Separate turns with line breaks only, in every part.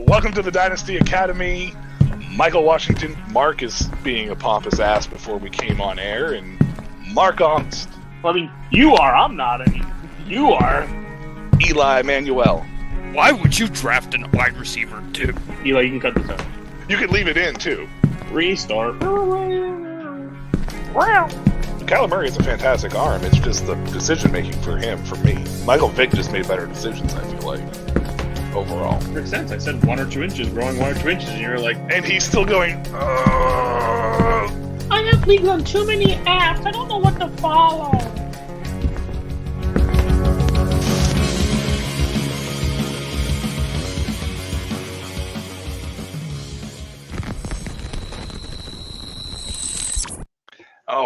Welcome to the Dynasty Academy. Michael Washington. Mark is being a pompous ass before we came on air, and Mark Ongst.
I mean, you are. I'm not. I mean, you are.
Eli Manuel.
Why would you draft a wide receiver, too?
Eli, you can cut this out.
You can leave it in, too.
Restart.
Kyler Murray has a fantastic arm. It's just the decision-making for him, for me. Michael Vick just made better decisions, I feel like, overall.
Makes sense. I said 1 or 2 inches, growing 1 or 2 inches, and you're like...
And he's still going...
I have leagues on too many apps. I don't know what to follow.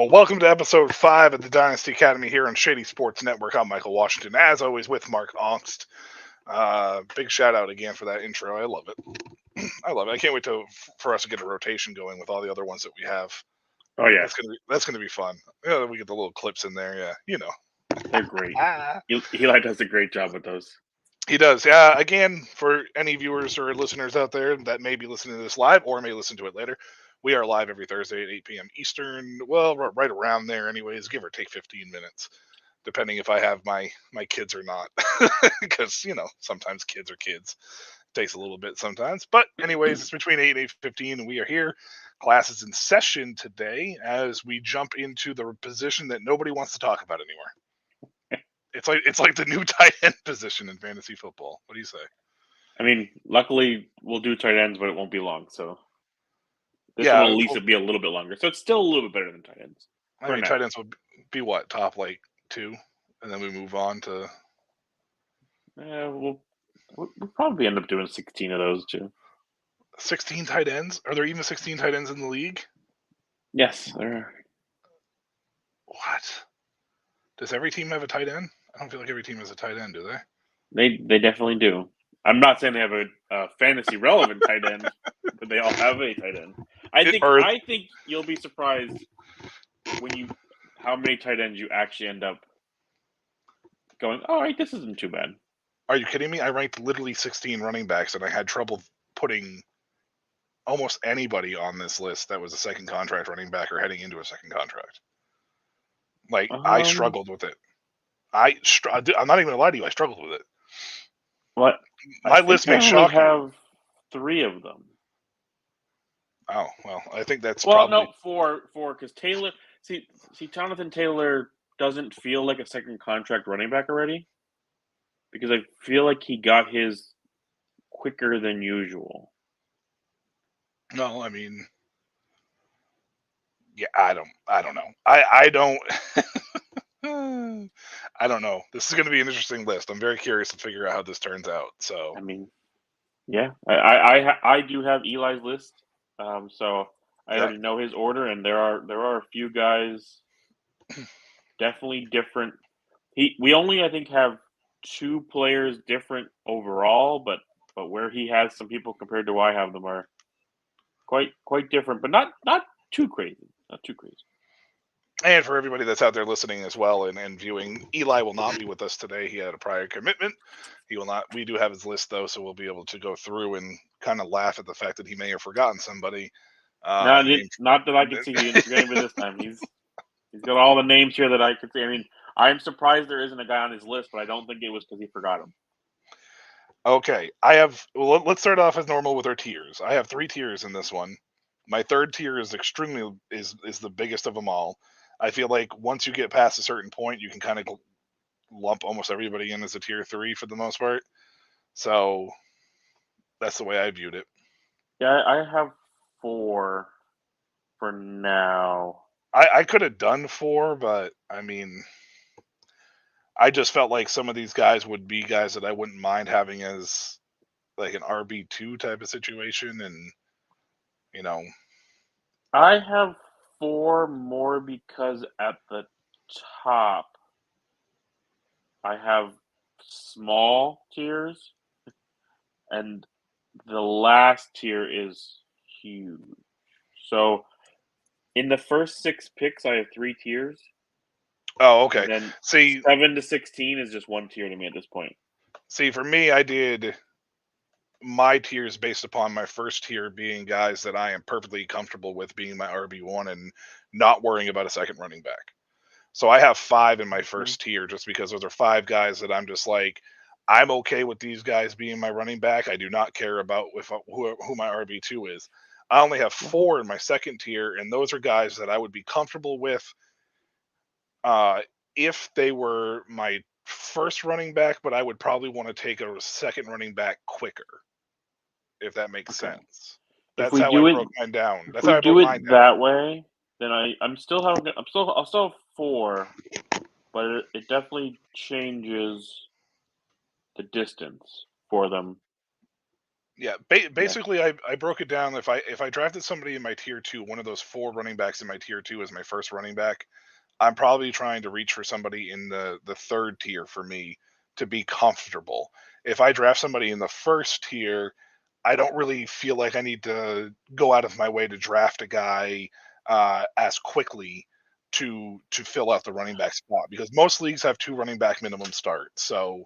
Welcome to episode 5 of the Dynasty Academy here on Shady Sports Network. I'm Michael Washington, as always, with Mark Ongst. Big shout out again for that intro. I love it. I love it. I can't wait for us to get a rotation going with all the other ones that we have.
Oh, yeah.
That's gonna be fun. Yeah, we get the little clips in there. Yeah, you know.
They're great. Eli does a great job with those.
He does. Yeah, again, for any viewers or listeners out there that may be listening to this live or may listen to it later, we are live every Thursday at 8 p.m. Eastern. Well, right around there anyways, give or take 15 minutes, depending if I have my kids or not. Because, you know, sometimes kids are kids. It takes a little bit sometimes. But anyways, it's between 8 and 8:15, and we are here. Class is in session today as we jump into the position that nobody wants to talk about anymore. It's like the new tight end position in fantasy football. What do you say?
I mean, luckily, we'll do tight ends, but it won't be long, so... This one will at least be a little bit longer, so it's still a little bit better than tight ends.
I mean, tight ends would be what, top like 2, and then we move on to.
We'll probably end up doing 16 of those too.
16 tight ends? Are there even 16 tight ends in the league?
Yes, there are.
What? Does every team have a tight end? I don't feel like every team has a tight end, do they?
They definitely do. I'm not saying they have a fantasy relevant tight end, but they all have a tight end. I think you'll be surprised how many tight ends you actually end up going, all right, this isn't too bad.
Are you kidding me? I ranked literally 16 running backs, and I had trouble putting almost anybody on this list that was a second contract running back or heading into a second contract. Like, I struggled with it. I'm not even going to lie to you. I struggled with it.
What?
My list may shock you.
I have 3 of them.
Oh, well, I think that's
no, 4, because Taylor... See, Jonathan Taylor doesn't feel like a second contract running back already, because I feel like he got his quicker than usual.
No, I mean... Yeah, I don't know. I don't... I don't know. This is going to be an interesting list. I'm very curious to figure out how this turns out. So,
I mean, yeah, I do have Eli's list. So I already know his order, and there are a few guys definitely different. We only, I think, have 2 players different overall, but where he has some people compared to where I have them are quite different, but not too crazy. Not too crazy.
And for everybody that's out there listening as well and viewing, Eli will not be with us today. He had a prior commitment. He will not. We do have his list, though, so we'll be able to go through and kind of laugh at the fact that he may have forgotten somebody.
Not that I can see his name this time. He's got all the names here that I could see. I mean, I'm surprised there isn't a guy on his list, but I don't think it was because he forgot him.
Okay. Let's start off as normal with our tiers. I have 3 tiers in this one. My third tier is is the biggest of them all. I feel like once you get past a certain point, you can kind of lump almost everybody in as a tier 3 for the most part. So that's the way I viewed it.
Yeah, I have 4 for now.
I could have done 4, but I mean, I just felt like some of these guys would be guys that I wouldn't mind having as like an RB2 type of situation. And, you know,
I have 4 more because at the top I have small tiers, and the last tier is huge. So in the first 6 picks, I have 3 tiers.
Oh, okay.
And then
See,
7 to 16 is just 1 tier to me at this point.
See, for me, I did my tiers based upon my first tier being guys that I am perfectly comfortable with being my RB1 and not worrying about a second running back. So I have 5 in my first tier just because those are 5 guys that I'm just like, I'm okay with these guys being my running back. I do not care about who my RB2 is. I only have 4 in my second tier, and those are guys that I would be comfortable with if they were my first running back, but I would probably want to take a second running back quicker, if that makes sense. That's how I broke mine down.
If
That's
we
how I
do
broke
it
mine down.
that way, then I'll still have 4, but it definitely changes the distance for them.
Yeah, basically, I broke it down. If I drafted somebody in my tier 2, one of those 4 running backs in my tier 2 as my first running back, I'm probably trying to reach for somebody in the third tier for me to be comfortable. If I draft somebody in the first tier, I don't really feel like I need to go out of my way to draft a guy as quickly to fill out the running back spot, because most leagues have 2 running back minimum start. So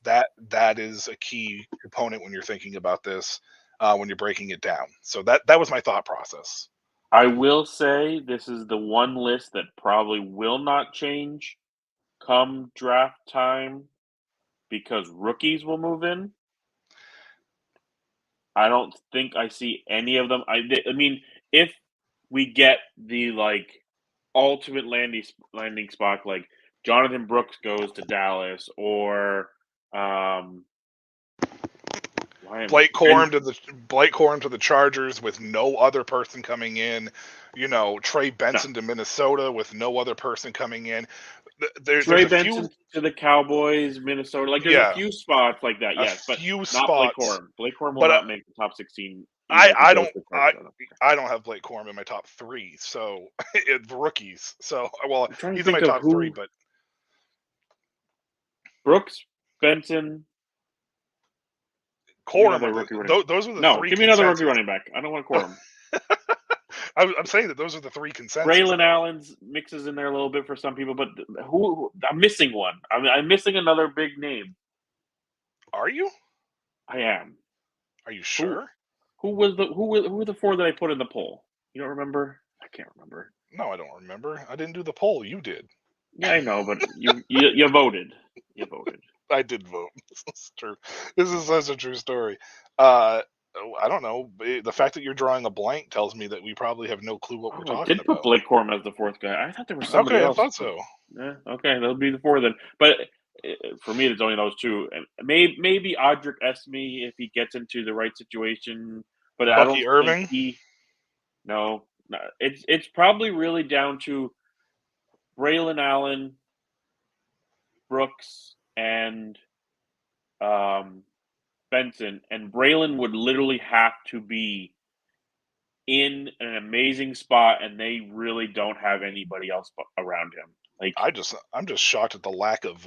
that is a key component when you're thinking about this, when you're breaking it down. So that was my thought process.
I will say this is the one list that probably will not change come draft time because rookies will move in. I don't think I see any of them. I mean, if we get the ultimate landing spot, like Jonathan Brooks goes to Dallas, or
Blake Corum to the Chargers with no other person coming in. Trey Benson to Minnesota with no other person coming in.
Trey Benson to the Cowboys, Minnesota. There's a few spots like that, yes, but not Blake Corum. Blake Corum will not make the top 16.
I don't have Blake Corum in my top 3, so rookies. So he's in my top 3, but
Brooks, Benson,
Corum. Those are the 3.
Give me another rookie running back. I don't want Corum.
I'm saying that those are the 3 consensus.
Braylon Allen's mixes in there a little bit for some people, but who I'm missing one. I'm missing another big name.
Are you?
I am.
Are you sure?
Who were the 4 that I put in the poll? You don't remember? I can't remember.
No, I don't remember. I didn't do the poll. You did.
Yeah, I know, but you voted. You voted.
I did vote. This is true. This is such a true story. I don't know. The fact that you're drawing a blank tells me that we probably have no clue what we're talking about.
I did put Blake Corum as the 4th guy. I thought there was somebody else.
I thought so.
Yeah, okay, that'll be the 4 then. But for me, it's only those 2. And maybe Audric Esme if he gets into the right situation. But I don't
Irving?
think No. It's probably really down to Braylon Allen, Brooks, and Benson, and Braylon would literally have to be in an amazing spot, and they really don't have anybody else around him.
I'm just shocked at the lack of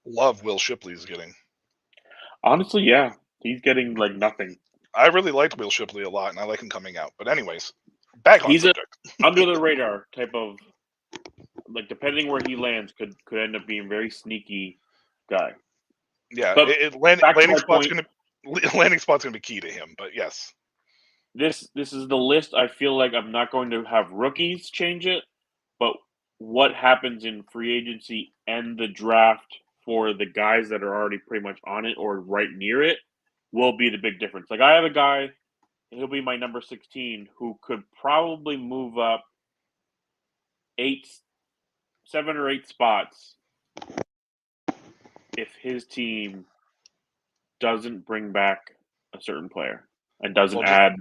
love Will Shipley's getting.
Honestly, yeah, he's getting nothing.
I really liked Will Shipley a lot, and I like him coming out. But anyways, back on subject.
Under the radar type of depending where he lands could end up being a very sneaky guy.
Yeah, landing spot's going to be key to him. But yes,
this is the list. I feel like I'm not going to have rookies change it, but what happens in free agency and the draft for the guys that are already pretty much on it or right near it will be the big difference. I have a guy, he'll be my number 16, who could probably move up 7 or 8 spots if his team doesn't bring back a certain player and doesn't add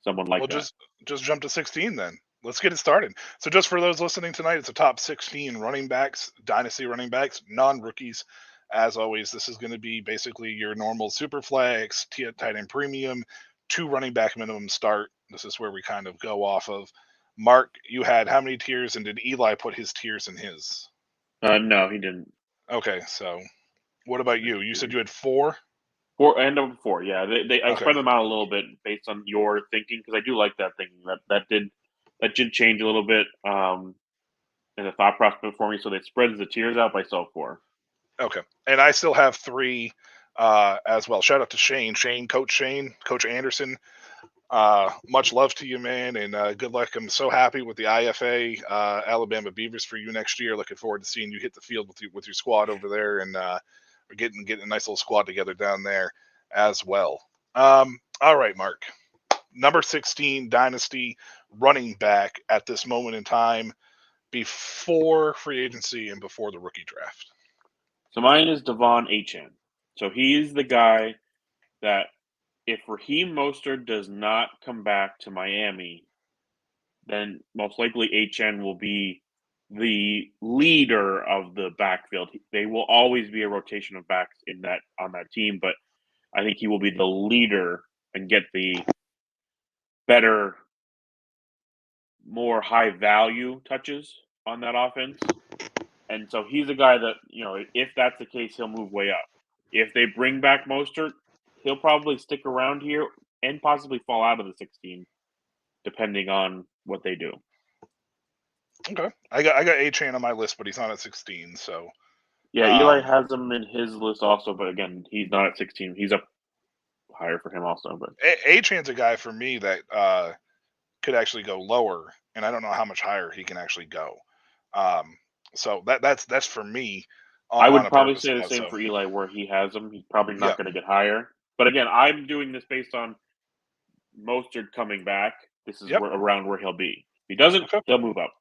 someone like that.
Just jump to 16 then. Let's get it started. So just for those listening tonight, it's a top 16 running backs, dynasty running backs, non-rookies. As always, this is going to be basically your normal super flex, tight end premium, 2 running back minimum start. This is where we kind of go off of. Mark, you had how many tiers, and did Eli put his tiers in his?
No, he didn't.
Okay, so what about you? You said you had 4?
4 and number 4, yeah. I spread them out a little bit based on your thinking, because I do like that thinking. That did change a little bit in the thought process for me. So they spread the tiers out, but I still have 4.
Okay, and I still have 3 as well. Shout out to Shane, Coach Anderson. Much love to you, man, and good luck. I'm so happy with the IFA Alabama Beavers for you next year. Looking forward to seeing you hit the field with your squad over there, and we're getting a nice little squad together down there as well. All right, Mark. Number 16 Dynasty running back at this moment in time, before free agency and before the rookie draft.
So mine is Devon Achane. So he's the guy that if Raheem Mostert does not come back to Miami, then most likely Achane will be the leader of the backfield. They will always be a rotation of backs on that team, but I think he will be the leader and get the better, more high value touches on that offense. And so he's a guy that, if that's the case, he'll move way up. If they bring back Mostert, he'll probably stick around here and possibly fall out of the 16, depending on what they do.
Okay, I got Achane on my list, but he's not at 16. So
yeah, Eli has him in his list also, but again, he's not at 16. He's up higher for him also. But
Achane's a guy for me that could actually go lower, and I don't know how much higher he can actually go. So that's for me.
I would probably say the same for Eli, where he has him. He's probably not going to get higher. But again, I'm doing this based on Mostert coming back. This is around where he'll be. If he doesn't, he'll move up.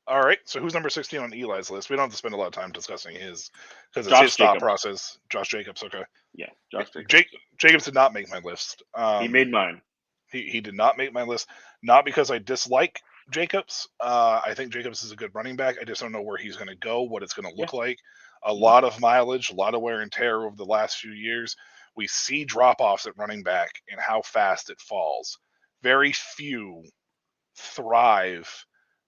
All right. So who's number 16 on Eli's list? We don't have to spend a lot of time discussing his, because it's his thought process. Josh Jacobs. Okay.
Yeah, Josh Jacobs.
Jacobs did not make my list.
He made mine.
He did not make my list. Not because I dislike Jacobs. I think Jacobs is a good running back. I just don't know where he's going to go, what it's going to look like. A lot of mileage, a lot of wear and tear over the last few years. We see drop-offs at running back and how fast it falls. Very few thrive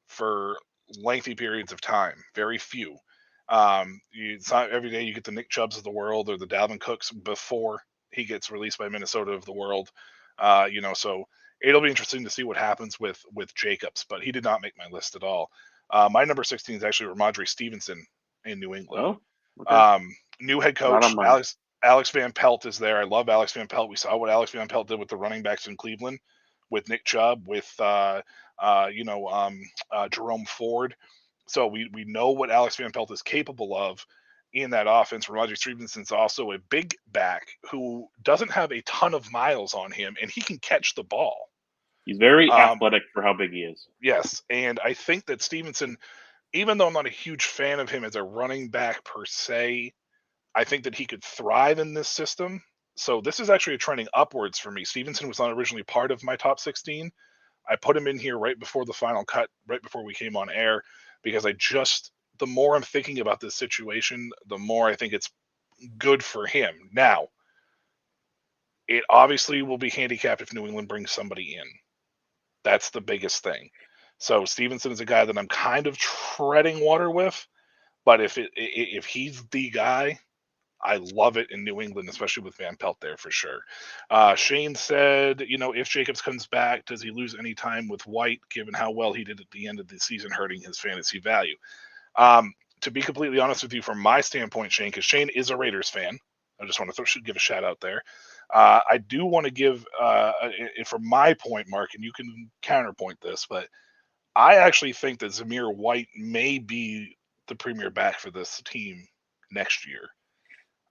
for lengthy periods of time. Very few. It's not every day you get the Nick Chubbs of the world or the Dalvin Cooks before he gets released by Minnesota of the world. So it'll be interesting to see what happens with Jacobs, but he did not make my list at all. My number 16 is actually Ramondre Stevenson in New England.
Oh, okay.
New head coach Alex Van Pelt is there. I love Alex Van Pelt. We saw what Alex Van Pelt did with the running backs in Cleveland, with Nick Chubb, with Jerome Ford. So we know what Alex Van Pelt is capable of in that offense. Ramondre Stevenson's also a big back who doesn't have a ton of miles on him, and he can catch the ball.
He's very athletic for how big he is.
Yes, and I think that Stevenson, even though I'm not a huge fan of him as a running back per se, I think that he could thrive in this system. So this is actually trending upwards for me. Stevenson was not originally part of my top 16. I put him in here right before the final cut, right before we came on air, because the more I'm thinking about this situation, the more I think it's good for him. Now, it obviously will be handicapped if New England brings somebody in. That's the biggest thing. So Stevenson is a guy that I'm kind of treading water with, but if he's the guy, I love it in New England, especially with Van Pelt there for sure. Shane said, if Jacobs comes back, does he lose any time with White, given how well he did at the end of the season, hurting his fantasy value? To be completely honest with you, from my standpoint, Shane, because Shane is a Raiders fan, I just want to give a shout out there. I do want to give, from my point, Mark, and you can counterpoint this, but I actually think that Zamir White may be the premier back for this team next year.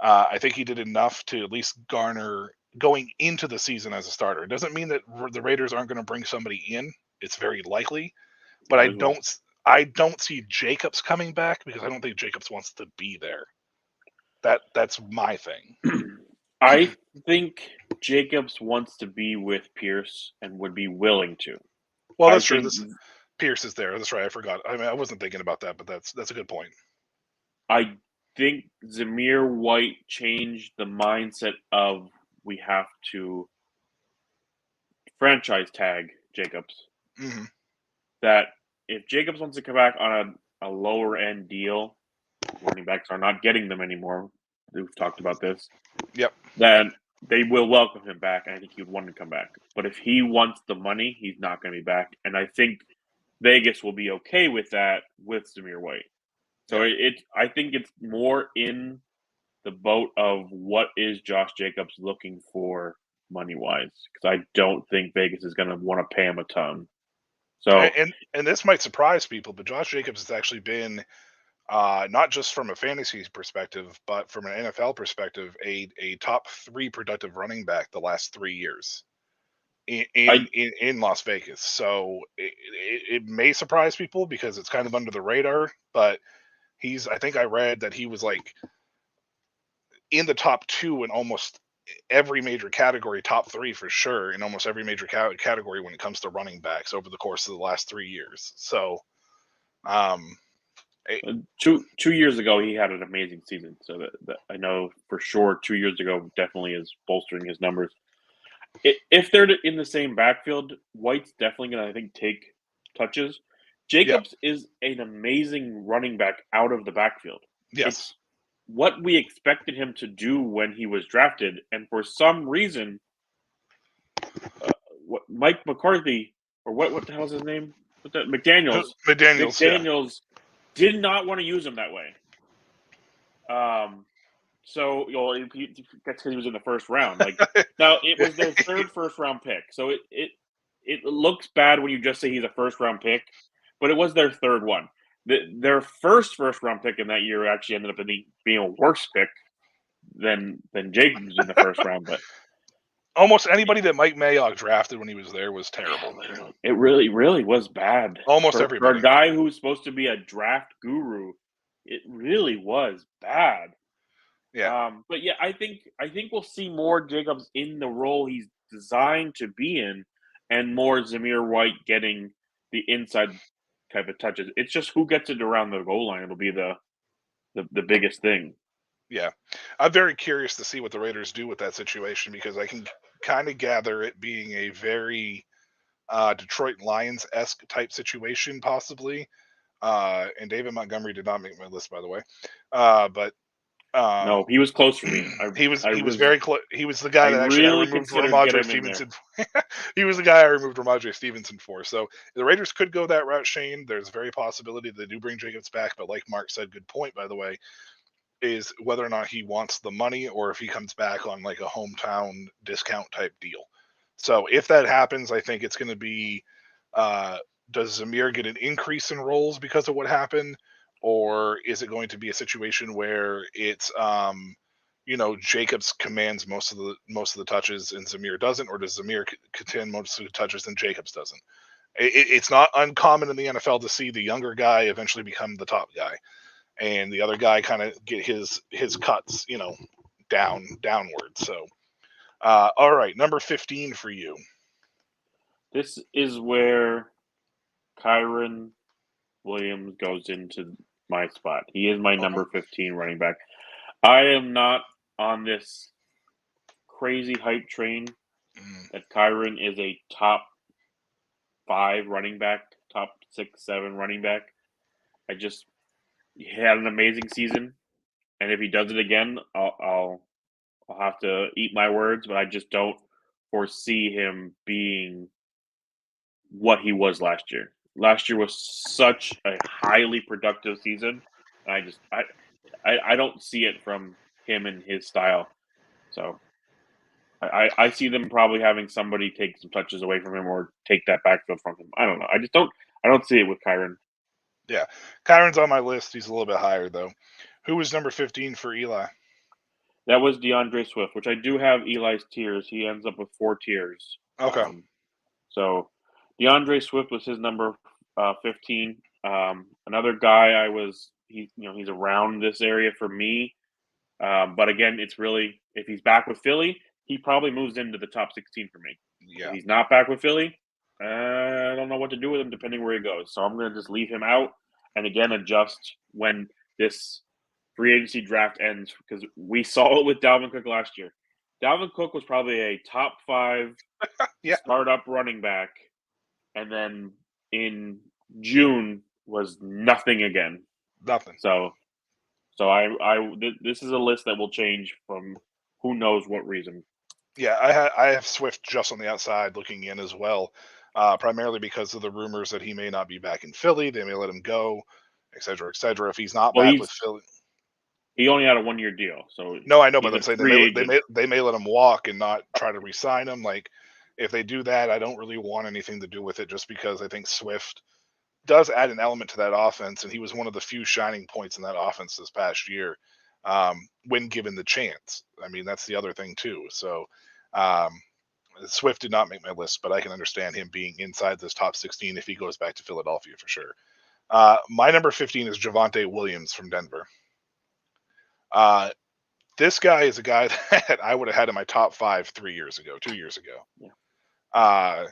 I think he did enough to at least garner going into the season as a starter. It doesn't mean that the Raiders aren't going to bring somebody in. It's very likely, but I don't see Jacobs coming back because I don't think Jacobs wants to be there. That's my thing.
I think Jacobs wants to be with Pierce and would be willing to.
Well, that's true. Pierce is there. That's right. I forgot. I mean, I wasn't thinking about that, but that's a good point.
I think Zamir White changed the mindset of we have to franchise tag Jacobs.
Mm-hmm.
That if Jacobs wants to come back on a lower end deal, running backs are not getting them anymore. We've talked about this.
Yep.
Then they will welcome him back, and I think he would want to come back. But if he wants the money, he's not going to be back. And I think Vegas will be okay with that with Zamir White. So I think it's more in the boat of what is Josh Jacobs looking for money-wise, because I don't think Vegas is going to want to pay him a ton. So
and this might surprise people, but Josh Jacobs has actually been not just from a fantasy perspective, but from an NFL perspective, a top 3 productive running back the last 3 years in Las Vegas. So it may surprise people because it's kind of under the radar, but I think I read that he was like in the top 2 in almost every major category, top 3 for sure, in almost every major category when it comes to running backs over the course of the last 3 years. So,
2 years ago, he had an amazing season. So that I know for sure 2 years ago definitely is bolstering his numbers. If they're in the same backfield, White's definitely going to, I think, take touches. Jacobs is an amazing running back out of the backfield.
Yes.
It's what we expected him to do when he was drafted, and for some reason, Mike McCarthy, or what the hell's his name? McDaniels did not want to use him that way. So that's because he was in the first round. Like now, it was their third first-round pick, so it looks bad when you just say he's a first-round pick, but it was their third one. Their first-round pick in that year actually ended up being a worse pick than Jacobs in the first round. But
almost anybody that Mike Mayock drafted when he was there was terrible.
It really, really was bad.
Almost everybody.
For a guy who's supposed to be a draft guru, it really was bad.
Yeah.
But yeah, I think we'll see more Jacobs in the role he's designed to be in, and more Zamir White getting the inside type of touches. It's just who gets it around the goal line. It'll be the biggest thing.
Yeah. I'm very curious to see what the Raiders do with that situation, because I can kind of gather it being a very Detroit Lions-esque type situation, possibly. And David Montgomery did not make my list, by the way. But
no, he was close for me.
He was very close. He was the guy that actually
really
I removed Ramondre Stevenson. He was the guy I removed Ramondre Stevenson for. So the Raiders could go that route, Shane. There's a very possibility they do bring Jacobs back, but like Mark said, good point, by the way, is whether or not he wants the money or if he comes back on like a hometown discount type deal. So if that happens, I think it's going to be, does Zamir get an increase in roles because of what happened? Or is it going to be a situation where it's, Jacobs commands most of the touches and Zamir doesn't, or does Zamir contend most of the touches and Jacobs doesn't? It's not uncommon in the NFL to see the younger guy eventually become the top guy, and the other guy kind of get his cuts, downward. So, all right, number 15 for you.
This is where Kyren Williams goes into my spot. He is my number 15 running back. I am not on this crazy hype train that Kyren is a top 5 running back, top 6, 7 running back. He had an amazing season, and if he does it again, I'll have to eat my words. But I just don't foresee him being what he was last year. Last year was such a highly productive season. I don't see it from him and his style. So I see them probably having somebody take some touches away from him or take that backfield from him. I don't know. I don't see it with Kyren.
Yeah. Kyren's on my list. He's a little bit higher though. Who was number 15 for Eli?
That was DeAndre Swift, which I do have Eli's tiers. He ends up with 4 tiers.
Okay.
So DeAndre Swift was his number 15. Another guy he's around this area for me. But again, it's really, if he's back with Philly, he probably moves into the top 16 for me.
Yeah.
If he's not back with Philly, I don't know what to do with him depending where he goes. So I'm going to just leave him out and again adjust when this free agency draft ends, because we saw it with Dalvin Cook last year. Dalvin Cook was probably a top 5 startup running back, and then in June was nothing again.
Nothing.
So this is a list that will change from who knows what reason.
Yeah, I have Swift just on the outside looking in as well, primarily because of the rumors that he may not be back in Philly. They may let him go, et cetera, et cetera. If he's not back with Philly.
He only had a 1-year deal, so
No, I know,
he's
but I'm
a
saying
free
they may let him walk and not try to re-sign him. Like, if they do that, I don't really want anything to do with it, just because I think Swift does add an element to that offense, and he was one of the few shining points in that offense this past year, when given the chance. I mean, that's the other thing too. So, Swift did not make my list, but I can understand him being inside this top 16 if he goes back to Philadelphia for sure. My number 15 is Javonte Williams from Denver. This guy is a guy that I would have had in my top 5 2 years ago.
Yeah.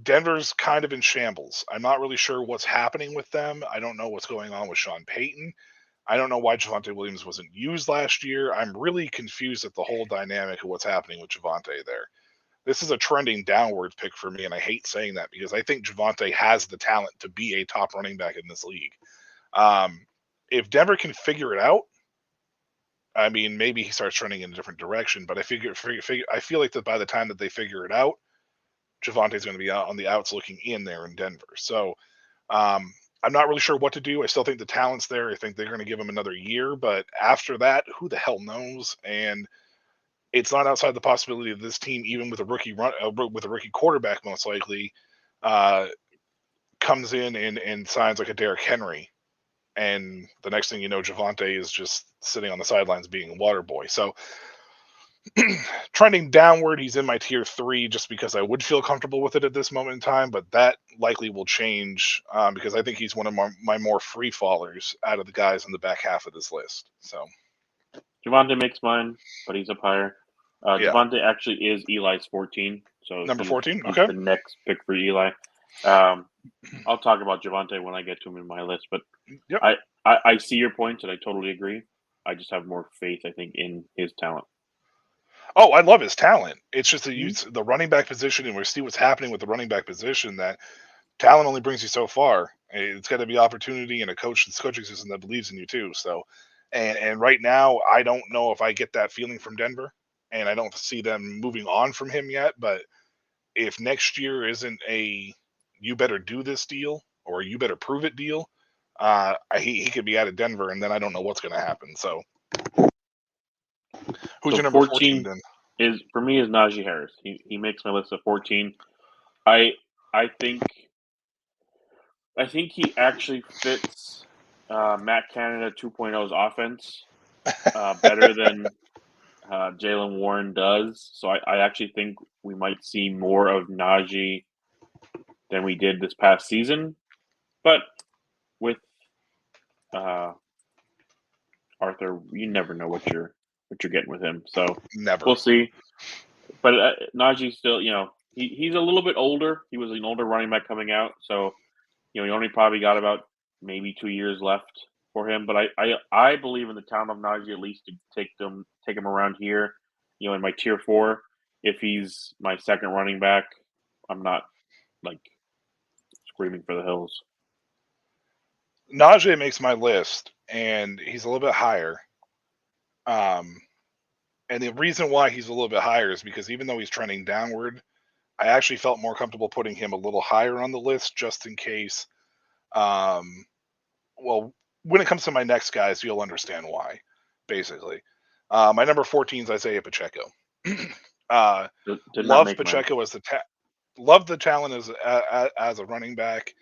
Denver's kind of in shambles. I'm not really sure what's happening with them. I don't know what's going on with Sean Payton. I don't know why Javonte Williams wasn't used last year. I'm really confused at the whole dynamic of what's happening with Javonte there. This is a trending downward pick for me, and I hate saying that because I think Javonte has the talent to be a top running back in this league. If Denver can figure it out, I mean, maybe he starts trending in a different direction, but I feel like that by the time that they figure it out, Javonte's going to be out on the outs looking in there in Denver. So I'm not really sure what to do. I still think the talent's there. I think they're going to give him another year, but after that, who the hell knows? And it's not outside the possibility of this team, even with a rookie quarterback, most likely, comes in and signs like a Derrick Henry. And the next thing you know, Javonte is just sitting on the sidelines being a water boy. So trending downward, he's in my tier 3 just because I would feel comfortable with it at this moment in time, but that likely will change because I think he's one of my more free fallers out of the guys in the back half of this list. So
Javonte makes mine, but he's up higher.
Yeah.
Javonte actually is Eli's 14, so
number 14.
he's
Okay.
the next pick for Eli. I'll talk about Javonte when I get to him in my list, but
Yep.
I see your points and I totally agree. I just have more faith, I think, in his talent.
Oh, I love his talent. It's just the running back position, and we see what's happening with the running back position, that talent only brings you so far. It's got to be opportunity and a coaching system that believes in you too. So, and right now, I don't know if I get that feeling from Denver, and I don't see them moving on from him yet. But if next year isn't a you better do this deal or you better prove it deal, he could be out of Denver, and then I don't know what's going to happen. So, who's your number 14 then?
Is for me is Najee Harris. He makes my list of 14. I think he actually fits Matt Canada 2.0's offense better than Jaylen Warren does. So I actually think we might see more of Najee than we did this past season. But with Arthur, you never know what you're getting with him. So
Never.
We'll see. But Najee's still, he's a little bit older. He was an older running back coming out, so he only probably got about maybe 2 years left for him. But I believe in the talent of Najee at least to take him around here, in my tier 4. If he's my second running back, I'm not like screaming for the hills.
Najee makes my list, and he's a little bit higher. And the reason why he's a little bit higher is because even though he's trending downward, I actually felt more comfortable putting him a little higher on the list just in case. Well, when it comes to my next guys, you'll understand why, basically. My number 14 is Isaiah Pacheco. Love Pacheco as love the talent as a running back.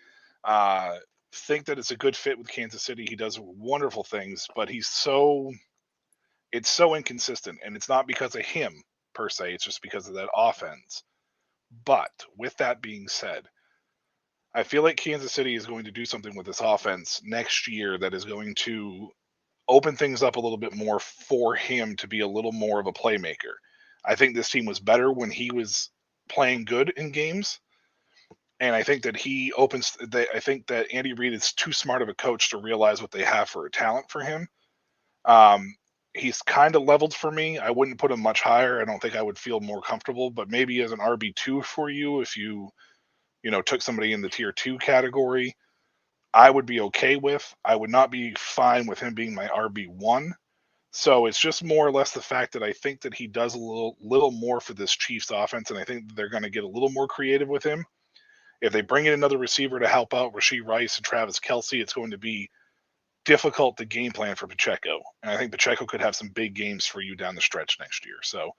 Think that it's a good fit with Kansas City. He does wonderful things, but it's so inconsistent, and it's not because of him per se. It's just because of that offense. But with that being said, I feel like Kansas City is going to do something with this offense next year that is going to open things up a little bit more for him to be a little more of a playmaker. I think this team was better when he was playing good in games. And I think that I think that Andy Reid is too smart of a coach to realize what they have for a talent for him. He's kind of leveled for me. I wouldn't put him much higher. I don't think I would feel more comfortable, but maybe as an RB2 for you, if you took somebody in the tier 2 category, I would be okay with. I would not be fine with him being my RB1. So it's just more or less the fact that I think that he does a little more for this Chiefs offense, and I think that they're going to get a little more creative with him. If they bring in another receiver to help out Rashee Rice and Travis Kelce, it's going to be difficult to game plan for Pacheco. And I think Pacheco could have some big games for you down the stretch next year. So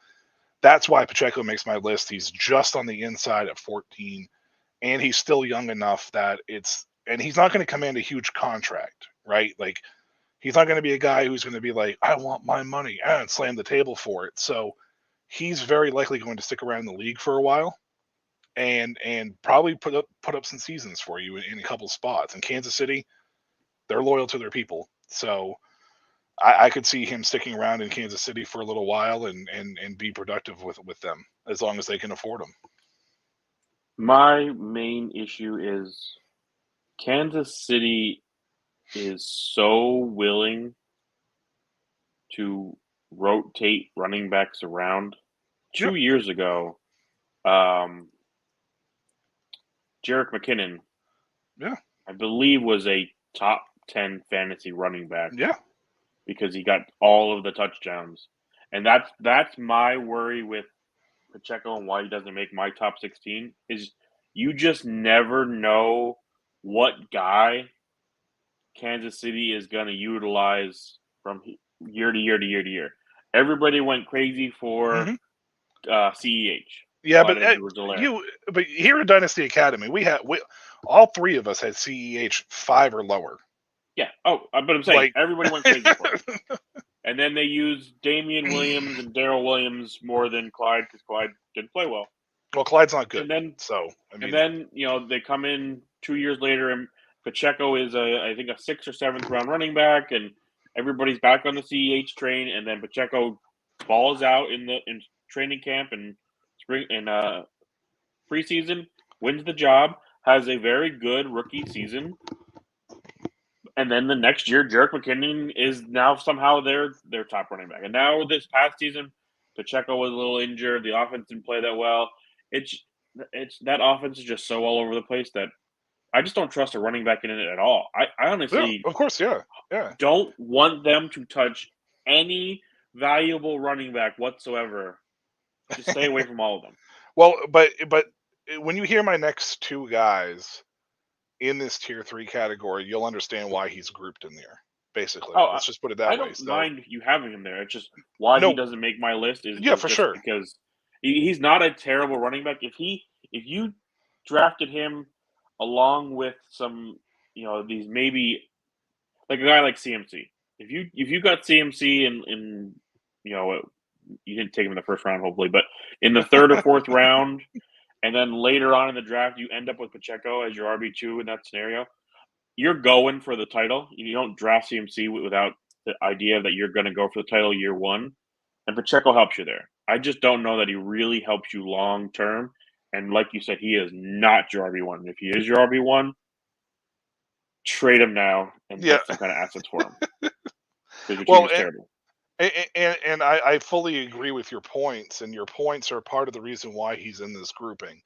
that's why Pacheco makes my list. He's just on the inside at 14, and he's still young enough that and he's not going to command a huge contract, right? Like, he's not going to be a guy who's going to be like, I want my money, and slam the table for it. So he's very likely going to stick around in the league for a while and probably put up some seasons for you in a couple spots. In Kansas City, they're loyal to their people. So I could see him sticking around in Kansas City for a little while and be productive with them as long as they can afford him.
My main issue is Kansas City is so willing to rotate running backs around. 2 years ago, Jerick McKinnon, I believe, was a top 10 fantasy running back.
Yeah.
Because he got all of the touchdowns. And that's my worry with Pacheco and why he doesn't make my top 16 is you just never know what guy Kansas City is going to utilize from year to year to year to year. Everybody went crazy for CEH.
Yeah, but here at Dynasty Academy, all three of us had CEH 5 or lower.
Yeah. Oh, but I'm saying everybody went crazy for it. And then they used Damian Williams and Darrell Williams more than Clyde because Clyde didn't play well.
Well, Clyde's not good.
And then, they come in 2 years later and Pacheco is I think a 6th or 7th round running back, and everybody's back on the CEH train. And then Pacheco balls out in training camp and spring and preseason, wins the job, has a very good rookie season. And then the next year, Jerick McKinnon is now somehow their top running back. And now this past season, Pacheco was a little injured. The offense didn't play that well. It's that offense is just so all over the place that I just don't trust a running back in it at all. I honestly,
of course, yeah,
don't want them to touch any valuable running back whatsoever. Just stay away from all of them.
Well, but when you hear my next two guys in this tier 3 category, you'll understand why he's grouped in there. Basically, let's just put it that way.
I don't mind you having him there. It's just why he doesn't make my list is
for sure
because he's not a terrible running back. If you drafted him along with some these maybe like a guy like CMC, if you got CMC in you didn't take him in the first round hopefully, but in the 3rd or 4th round. And then later on in the draft, you end up with Pacheco as your RB2 in that scenario. You're going for the title. You don't draft CMC without the idea that you're going to go for the title year one. And Pacheco helps you there. I just don't know that he really helps you long term. And like you said, he is not your RB1. If he is your RB1, trade him now and get some kind of assets for him. Because your team is terrible.
And I fully agree with your points, and your points are part of the reason why he's in this grouping.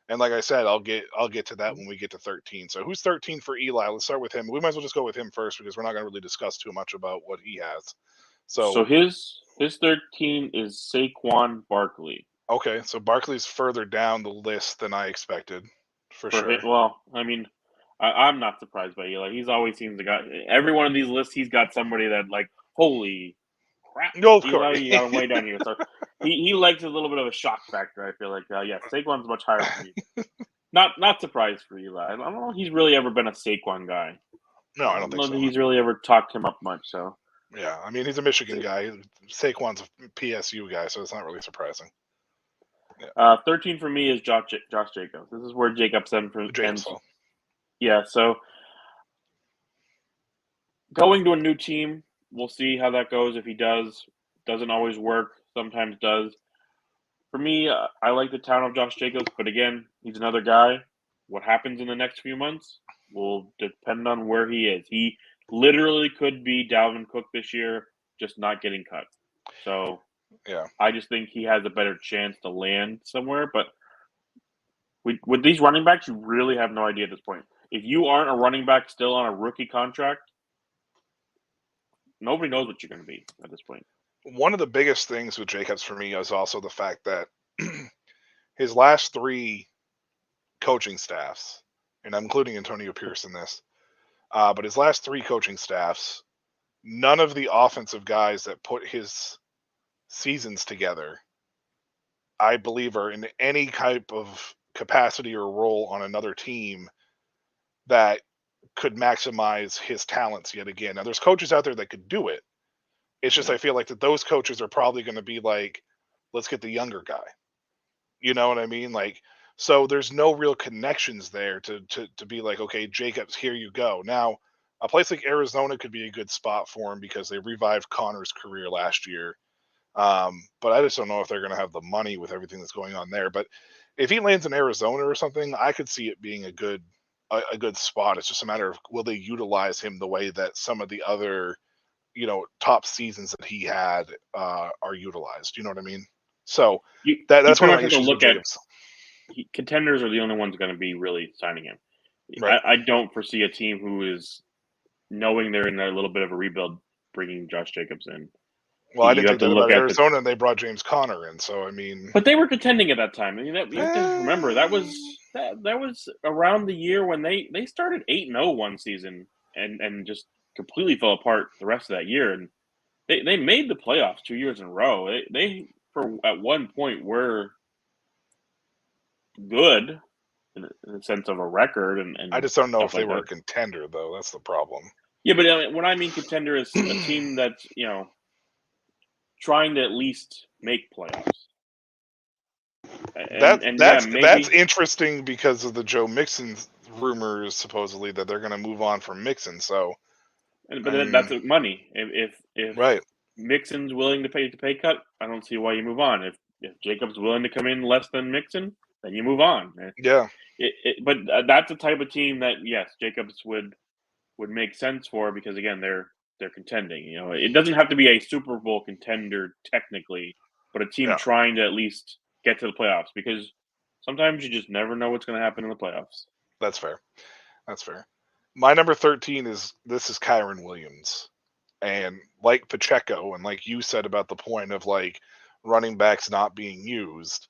And like I said, I'll get to that when we get to 13. So who's 13 for Eli? Let's start with him. We might as well just go with him first because we're not going to really discuss too much about what he has.
So his 13 is Saquon Barkley.
Okay, so Barkley's further down the list than I expected, for sure.
Well, I mean, I'm not surprised by Eli. He's always seems to got every one of these lists. He's got somebody that like holy crap.
No, of
Eli,
course.
you got him way down here. So he likes a little bit of a shock factor. I feel like, Saquon's much higher than me. Not surprised for Eli. I don't know if he's really ever been a Saquon guy.
No, I don't think so.
He's really ever talked him up much. So
yeah, I mean, he's a Michigan guy. Saquon's a PSU guy, so it's not really surprising.
Yeah. 13 for me is Josh Jacobs. This is where Jacobs ends. Yeah, so going to a new team. We'll see how that goes. If he doesn't always work, sometimes does. For me, I like the town of Josh Jacobs, but again, he's another guy. What happens in the next few months will depend on where he is. He literally could be Dalvin Cook this year, just not getting cut. So
yeah,
I just think he has a better chance to land somewhere. But with these running backs, you really have no idea at this point. If you aren't a running back still on a rookie contract, nobody knows what you're going to be at this point.
One of the biggest things with Jacobs for me is also the fact that his last 3 coaching staffs, and I'm including Antonio Pierce in this, But his last 3 coaching staffs, none of the offensive guys that put his seasons together, I believe, are in any type of capacity or role on another team that could maximize his talents yet again. Now, there's coaches out there that could do it. It's just I feel like that those coaches are probably going to be like, let's get the younger guy. You know what I mean? Like, so there's no real connections there to be like, okay, Jacobs, here you go. Now, a place like Arizona could be a good spot for him because they revived Connor's career last year. But I just don't know if they're going to have the money with everything that's going on there. But if he lands in Arizona or something, I could see it being a good spot. It's just a matter of will they utilize him the way that some of the other top seasons that he had are utilized. You know what I mean? So that's one of my issues with Jacobs.
Contenders are the only ones going to be really signing him.
Right.
I don't foresee a team who is knowing they're in a little bit of a rebuild bringing Josh Jacobs in.
Well, I didn't think that about Arizona, and they brought James Conner in. So I mean,
but they were contending at that time. I mean, you have to remember that was around the year when they started 8-0 one season and just completely fell apart the rest of that year. And they made the playoffs 2 years in a row. They at one point were good in the sense of a record. And
I just don't know if they were a contender, though. That's the problem.
Yeah, but when I mean contender is a team that's trying to at least make playoffs.
That's interesting because of the Joe Mixon rumors, supposedly that they're going to move on from Mixon. So,
but that's money. If
right.
Mixon's willing to pay the pay cut, I don't see why you move on. If Jacob's willing to come in less than Mixon, then you move on.
Yeah.
But that's the type of team that yes, Jacobs would make sense for because again they're contending. It doesn't have to be a Super Bowl contender technically, but a team trying to at least get to the playoffs because sometimes you just never know what's going to happen in the playoffs.
That's fair. My number 13 is Kyren Williams. And like Pacheco and like you said about the point of like running backs not being used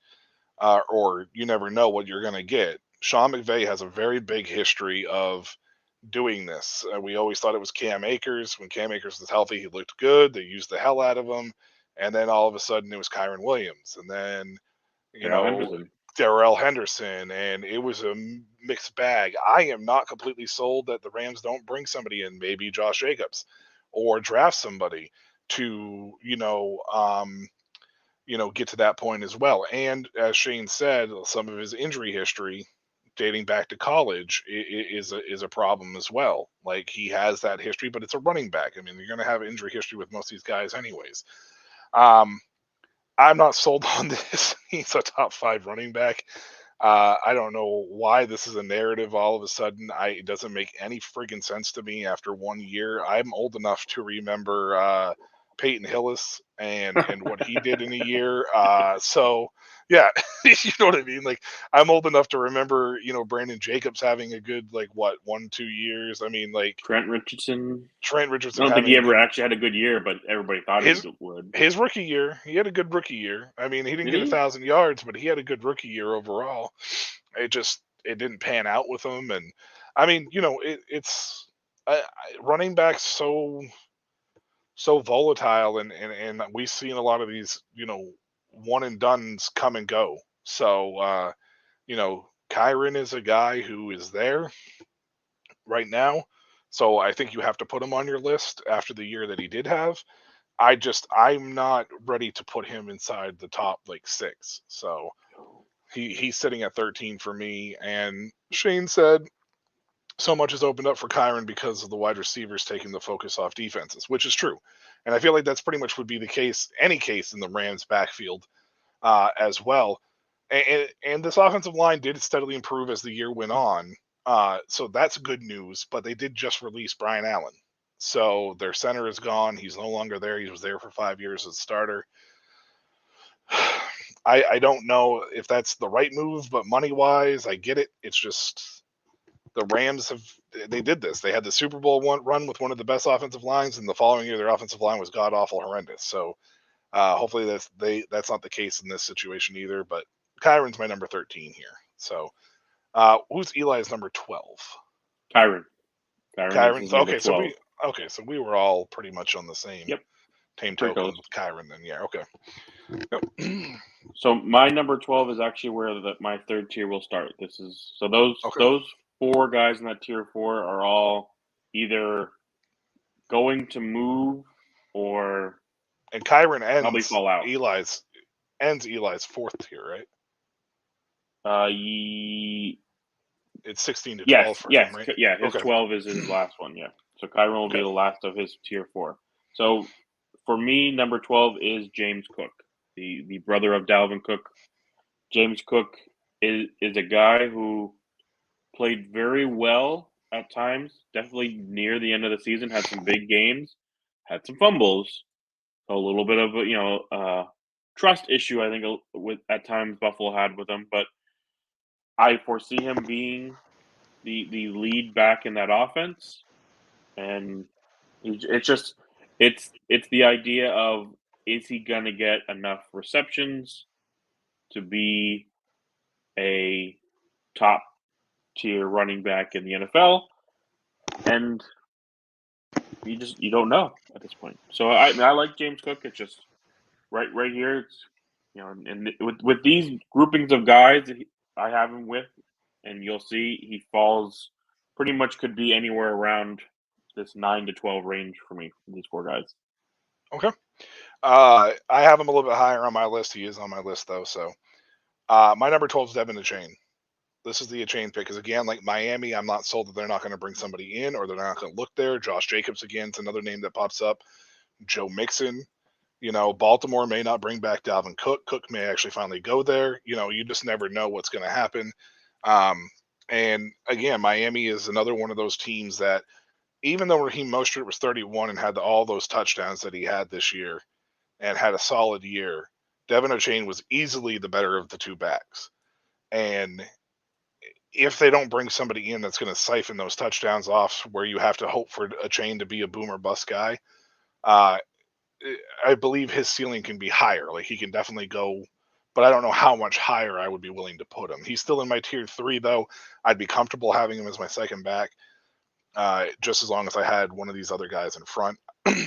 or you never know what you're going to get. Sean McVay has a very big history of doing this. We always thought it was Cam Akers. When Cam Akers was healthy, he looked good. They used the hell out of him. And then all of a sudden it was Kyren Williams. And then, Darrell Henderson. And it was a mixed bag. I am not completely sold that the Rams don't bring somebody in, maybe Josh Jacobs, or draft somebody to, get to that point as well. And as Shane said, some of his injury history dating back to college is a problem as well. Like he has that history, but it's a running back. I mean, you're going to have injury history with most of these guys anyways. I'm not sold on this. He's a top 5 running back. I don't know why this is a narrative all of a sudden. It doesn't make any friggin' sense to me after 1 year. I'm old enough to remember Peyton Hillis and what he did in a year. So yeah, you know what I mean? Like I'm old enough to remember, Brandon Jacobs having a good 1-2 years. I mean, like
Trent Richardson.
I
don't think he ever actually had a good year, but everybody thought he would.
His rookie year, he had a good rookie year. I mean, he didn't get 1,000 yards, but he had a good rookie year overall. It didn't pan out with him, and I mean, it's running backs so volatile, and we've seen a lot of these, one and dones come and go. So, Kyren is a guy who is there right now. So I think you have to put him on your list after the year that he did have. I'm not ready to put him inside the top 6. So he's sitting at 13 for me. And Shane said so much has opened up for Kyren because of the wide receivers taking the focus off defenses, which is true. And I feel like that's pretty much would be the case, any case in the Rams backfield as well. And this offensive line did steadily improve as the year went on. So that's good news, but they did just release Brian Allen. So their center is gone. He's no longer there. He was there for 5 years as a starter. I don't know if that's the right move, but money-wise, I get it. It's just the Rams they did this. They had the Super Bowl run with one of the best offensive lines, and the following year their offensive line was god-awful horrendous. So hopefully that's not the case in this situation either, but Kyren's my number 13 here. So who's Eli's number 12?
Kyren. Kyron is number 12.
So we were all pretty much on the same team
Pretty
token
close.
with Kyron then. Yeah, okay. Yep.
So my number 12 is actually where my third tier will start. Those 4 guys in that tier 4 are all either going to move or
and Kyron
probably
ends
fall out.
Eli's 4th tier, right? It's 16 to 12 for him, right?
Yeah, his 12 is his last one, yeah. So Kyron will be the last of his tier 4. So for me, number 12 is James Cook, the brother of Dalvin Cook. James Cook is a guy who played very well at times, definitely near the end of the season, had some big games, had some fumbles, a little bit of a trust issue, I think, with at times Buffalo had with him, but I foresee him being the lead back in that offense, and it's the idea of, is he going to get enough receptions to be a top tier running back in the NFL? And you don't know at this point. So I like James Cook. It's just right here. It's and with these groupings of guys that I have him with, and you'll see he falls pretty much, could be anywhere around this 9 to 12 range for me, these 4 guys.
Okay. I have him a little bit higher on my list. He is on my list though. So my number 12 is Devin Achane. This is the Achane pick because, again, like Miami, I'm not sold that they're not going to bring somebody in or they're not going to look there. Josh Jacobs, again, is another name that pops up. Joe Mixon. Baltimore may not bring back Dalvin Cook. Cook may actually finally go there. You just never know what's going to happen. And, again, Miami is another one of those teams that, even though Raheem Mostert was 31 and had all those touchdowns that he had this year and had a solid year, Devin Achane was easily the better of the 2 backs. And if they don't bring somebody in that's going to siphon those touchdowns off where you have to hope for Achane to be a boom or bust guy, I believe his ceiling can be higher. Like, he can definitely go, but I don't know how much higher I would be willing to put him. He's still in my tier 3, though. I'd be comfortable having him as my second back, just as long as I had one of these other guys in front.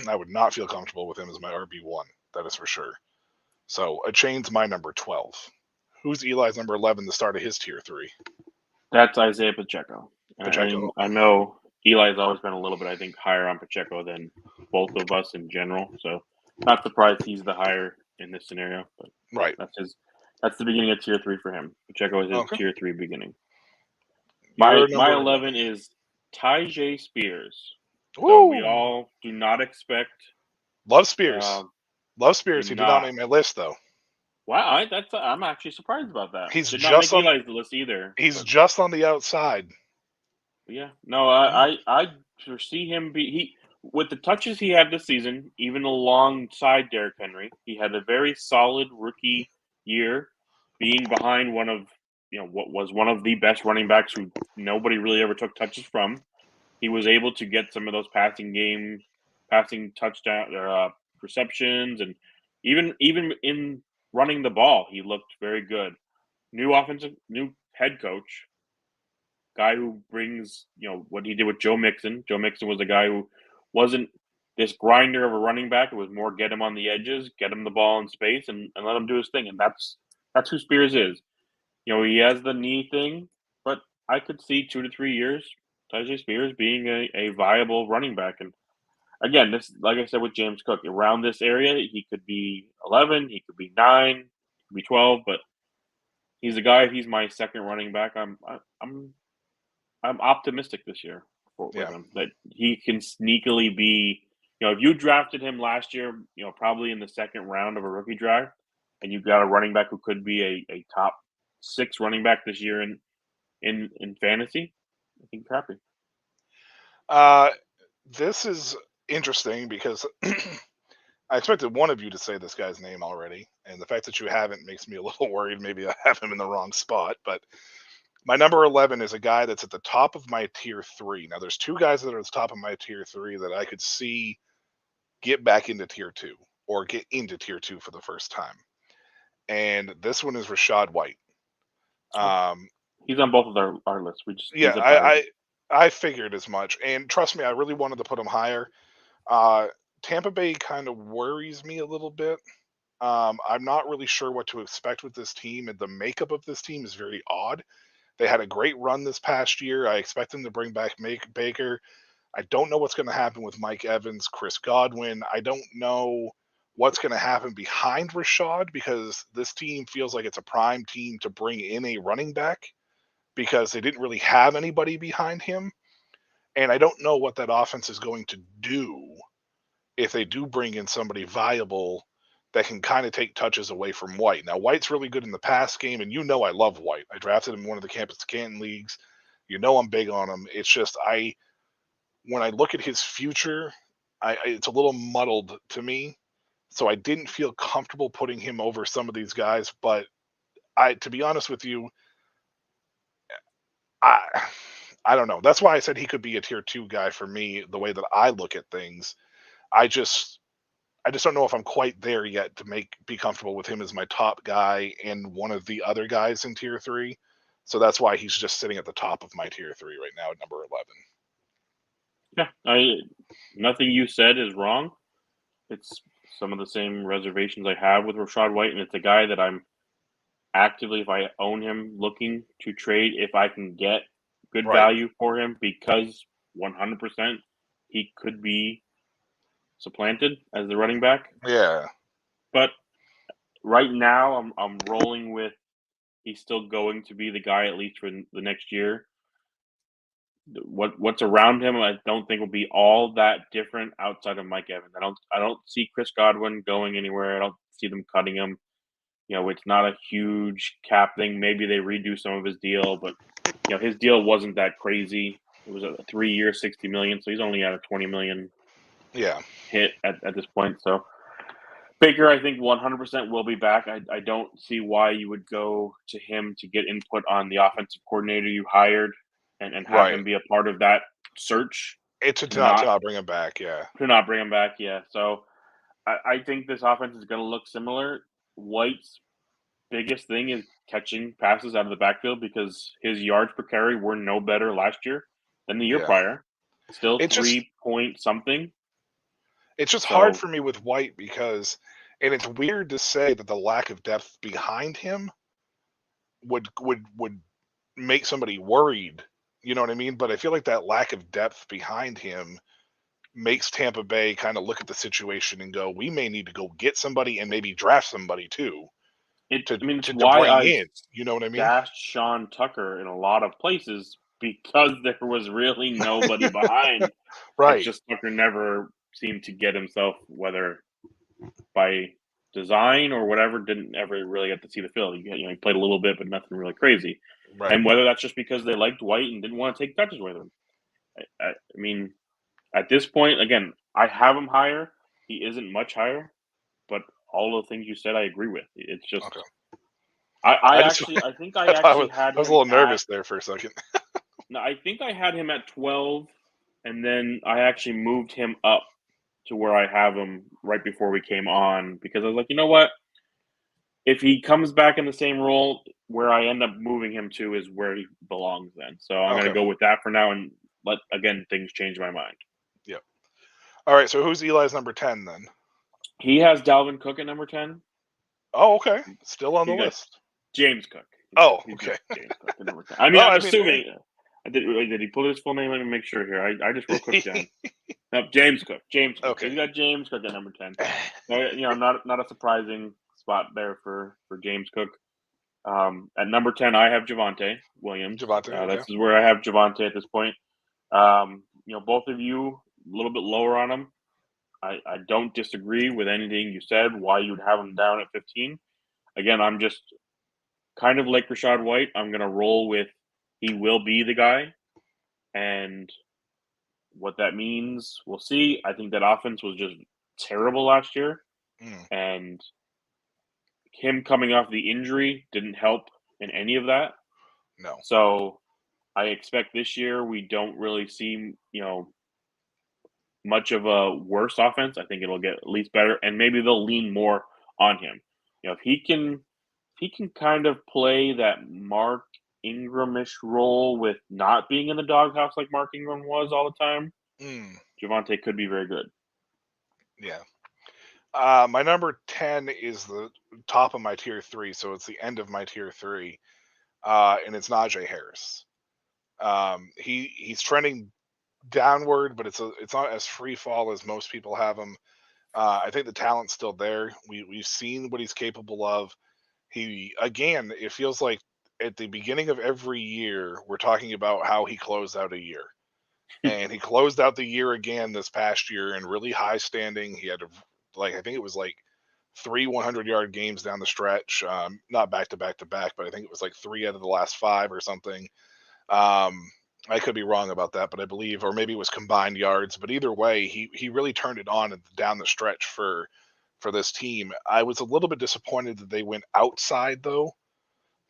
I would not feel comfortable with him as my RB1. That is for sure. So Achane's my number 12. Who's Eli's number 11, the start of his tier 3?
That's Isaiah Pacheco.
Pacheco.
I know Eli's always been a little bit, I think, higher on Pacheco than both of us in general. So not surprised he's the higher in this scenario. But
right.
That's the beginning of tier 3 for him. Pacheco is his tier 3 beginning.
My
My 11 is Tyjae Spears.
Woo!
So we all do not expect.
Love Spears. He did not make my list, though.
Wow, I'm actually surprised about that.
He's
did
just
not make Eli's list either.
He's just on the outside.
Yeah, no, I foresee him with the touches he had this season, even alongside Derrick Henry. He had a very solid rookie year, being behind one of what was one of the best running backs who nobody really ever took touches from. He was able to get some of those passing touchdown receptions, and even in running the ball, he looked very good. New head coach, guy who brings what he did with Joe Mixon. Joe Mixon was a guy who wasn't this grinder of a running back. It was more get him on the edges, get him the ball in space, and let him do his thing. And that's who Spears is. He has the knee thing, but I could see 2 to 3 years Tyjae Spears being a viable running back. And again, this, like I said with James Cook, around this area, he could be 11, he could be 9, he could be 12, but he's a guy. If he's my second running back, I'm optimistic this year with him that he can sneakily be. If you drafted him last year, probably in the second round of a rookie draft, and you got a running back who could be a top 6 running back this year in fantasy, I think you're happy.
This is interesting because I expected one of you to say this guy's name already, and the fact that you haven't makes me a little worried. Maybe I have him in the wrong spot, but my number 11 is a guy that's at the top of my tier 3. Now, there's 2 guys that are at the top of my tier 3 that I could see get back into tier 2 or get into tier 2 for the first time. And this one is Rachaad White.
He's on both of our lists.
I figured as much, and trust me, I really wanted to put him higher. Uh, Tampa Bay kind of worries me a little bit. I'm not really sure what to expect with this team, and the makeup of this team is very odd. They had a great run this past year. I expect them to bring back Baker. I don't know what's going to happen with Mike Evans, Chris Godwin. I don't know what's going to happen behind Rashad because this team feels like it's a prime team to bring in a running back because they didn't really have anybody behind him. And I don't know what that offense is going to do if they do bring in somebody viable that can kind of take touches away from White. Now, White's really good in the pass game, and you know I love White. I drafted him in one of the Campus Canton leagues. You know I'm big on him. It's just when I look at his future, it's a little muddled to me. So I didn't feel comfortable putting him over some of these guys. But to be honest with you, I I don't know. That's why I said he could be a tier 2 guy for me, the way that I look at things. I just I just don't know if I'm quite there yet to be comfortable with him as my top guy and one of the other guys in tier 3. So that's why he's just sitting at the top of my tier 3 right now at number 11.
Yeah, nothing you said is wrong. It's some of the same reservations I have with Rashad White, and it's a guy that I'm actively, if I own him, looking to trade if I can get good
Right.
value for him because 100% he could be supplanted as the running back.
Yeah.
But right now, I'm rolling with he's still going to be the guy at least for the next year. What's around him, I don't think will be all that different outside of Mike Evans. I don't see Chris Godwin going anywhere. I don't see them cutting him. It's not a huge cap thing. Maybe they redo some of his deal, but his deal wasn't that crazy. It was a 3-year, $60 million, so he's only at a $20 million
Yeah.
hit at this point. So Baker, I think 100% will be back. I don't see why you would go to him to get input on the offensive coordinator you hired and have
Right.
him be a part of that search.
It's to not bring him back, yeah.
To not bring him back, yeah. So I think this offense is going to look similar. White's biggest thing is catching passes out of the backfield because his yards per carry were no better last year than the year
Yeah.
prior. Still
It's
3 point something.
It's just hard for me with White because, and it's weird to say that the lack of depth behind him would make somebody worried. You know what I mean? But I feel like that lack of depth behind him makes Tampa Bay kind of look at the situation and go, we may need to go get somebody and maybe draft somebody too.
It's
To
why
bring
I
in. You know what I mean?
dashed Sean Tucker in a lot of places because there was really nobody behind.
Right.
It's just Tucker never seemed to get himself, whether by design or whatever, didn't ever really get to see the field. He played a little bit, but nothing really crazy.
Right.
And whether that's just because they liked White and didn't want to take touches with him. I mean, at this point, again, I have him higher. He isn't much higher, but all of the things you said, I agree with. It's just
Okay.
I think I actually had him.
I was a little nervous there for a second.
No, I think I had him at 12, and then I actually moved him up to where I have him right before we came on because I was like, you know what? If he comes back in the same role, where I end up moving him to is where he belongs then. So I'm going to go with that for now and let, again, things change my mind.
Yep. All right, so who's Eli's number 10 then?
He has Dalvin Cook at number 10.
Oh, okay. Still on the list.
James Cook.
Oh, okay.
James Cook at number 10. I mean, I'm assuming. Did he put his full name? Let me make sure here. I just wrote Cook down. No, James Cook. James Cook.
Okay.
So you got James Cook at number 10. Not a surprising spot there for James Cook. At number 10, I have Javonte Williams. This is where I have Javonte at this point. Both of you a little bit lower on him. I don't disagree with anything you said, why you would have him down at 15. Again, I'm just kind of like Rashad White. I'm going to roll with he will be the guy. And what that means, we'll see. I think that offense was just terrible last year. And him coming off the injury didn't help in any of that.
No.
So I expect this year we don't really see, much of a worse offense. I think it'll get at least better, and maybe they'll lean more on him. If he can kind of play that Mark Ingramish role with not being in the doghouse like Mark Ingram was all the time, Javonte could be very good.
Yeah. My number 10 is the top of my tier 3, so it's the end of my tier 3, and it's Najee Harris. He's trending downward, but it's not as free fall as most people have him. I think the talent's still there. We've seen what he's capable of. It feels like at the beginning of every year, we're talking about how he closed out a year. And he closed out the year again this past year in really high standing. He had I think it was like 3 100-yard games down the stretch, not back to back to back, but I think it was like 3 out of the last 5 or something. I could be wrong about that, but I believe, or maybe it was combined yards. But either way, he really turned it on down the stretch for this team. I was a little bit disappointed that they went outside though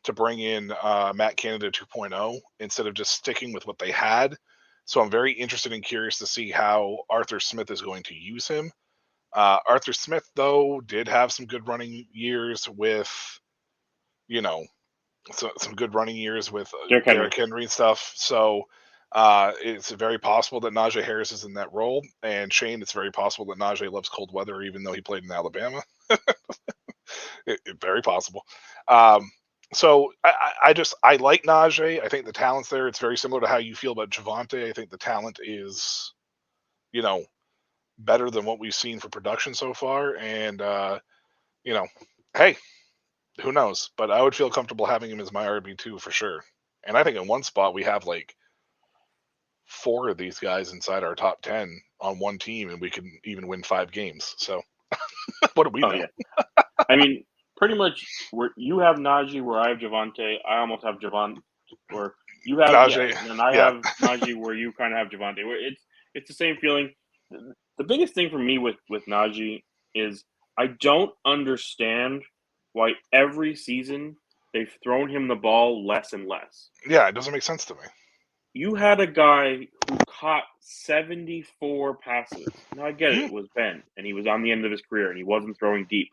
to bring in Matt Canada 2.0 instead of just sticking with what they had. So I'm very interested and curious to see how Arthur Smith is going to use him. Arthur Smith, though, did have some good running years with, some good running years with Derrick Henry and stuff. So it's very possible that Najee Harris is in that role. And Shane, it's very possible that Najee loves cold weather, even though he played in Alabama. Very possible. So I like Najee. I think the talent's there. It's very similar to how you feel about Javonte. I think the talent is, better than what we've seen for production so far. And, hey, who knows? But I would feel comfortable having him as my RB2 for sure. And I think in one spot we have like 4 of these guys inside our top 10 on one team, and we can even win 5 games. So what do we know?
Yeah. I mean, pretty much where you have Najee, where I have Javonte. I almost have Javonte, where you have Najee, and I have Najee, where you kind of have Javonte. Where it's the same feeling. The biggest thing for me with Najee is I don't understand why every season they've thrown him the ball less and less.
Yeah, it doesn't make sense to me.
You had a guy who caught 74 passes. Now, I get it was Ben, and he was on the end of his career, and he wasn't throwing deep.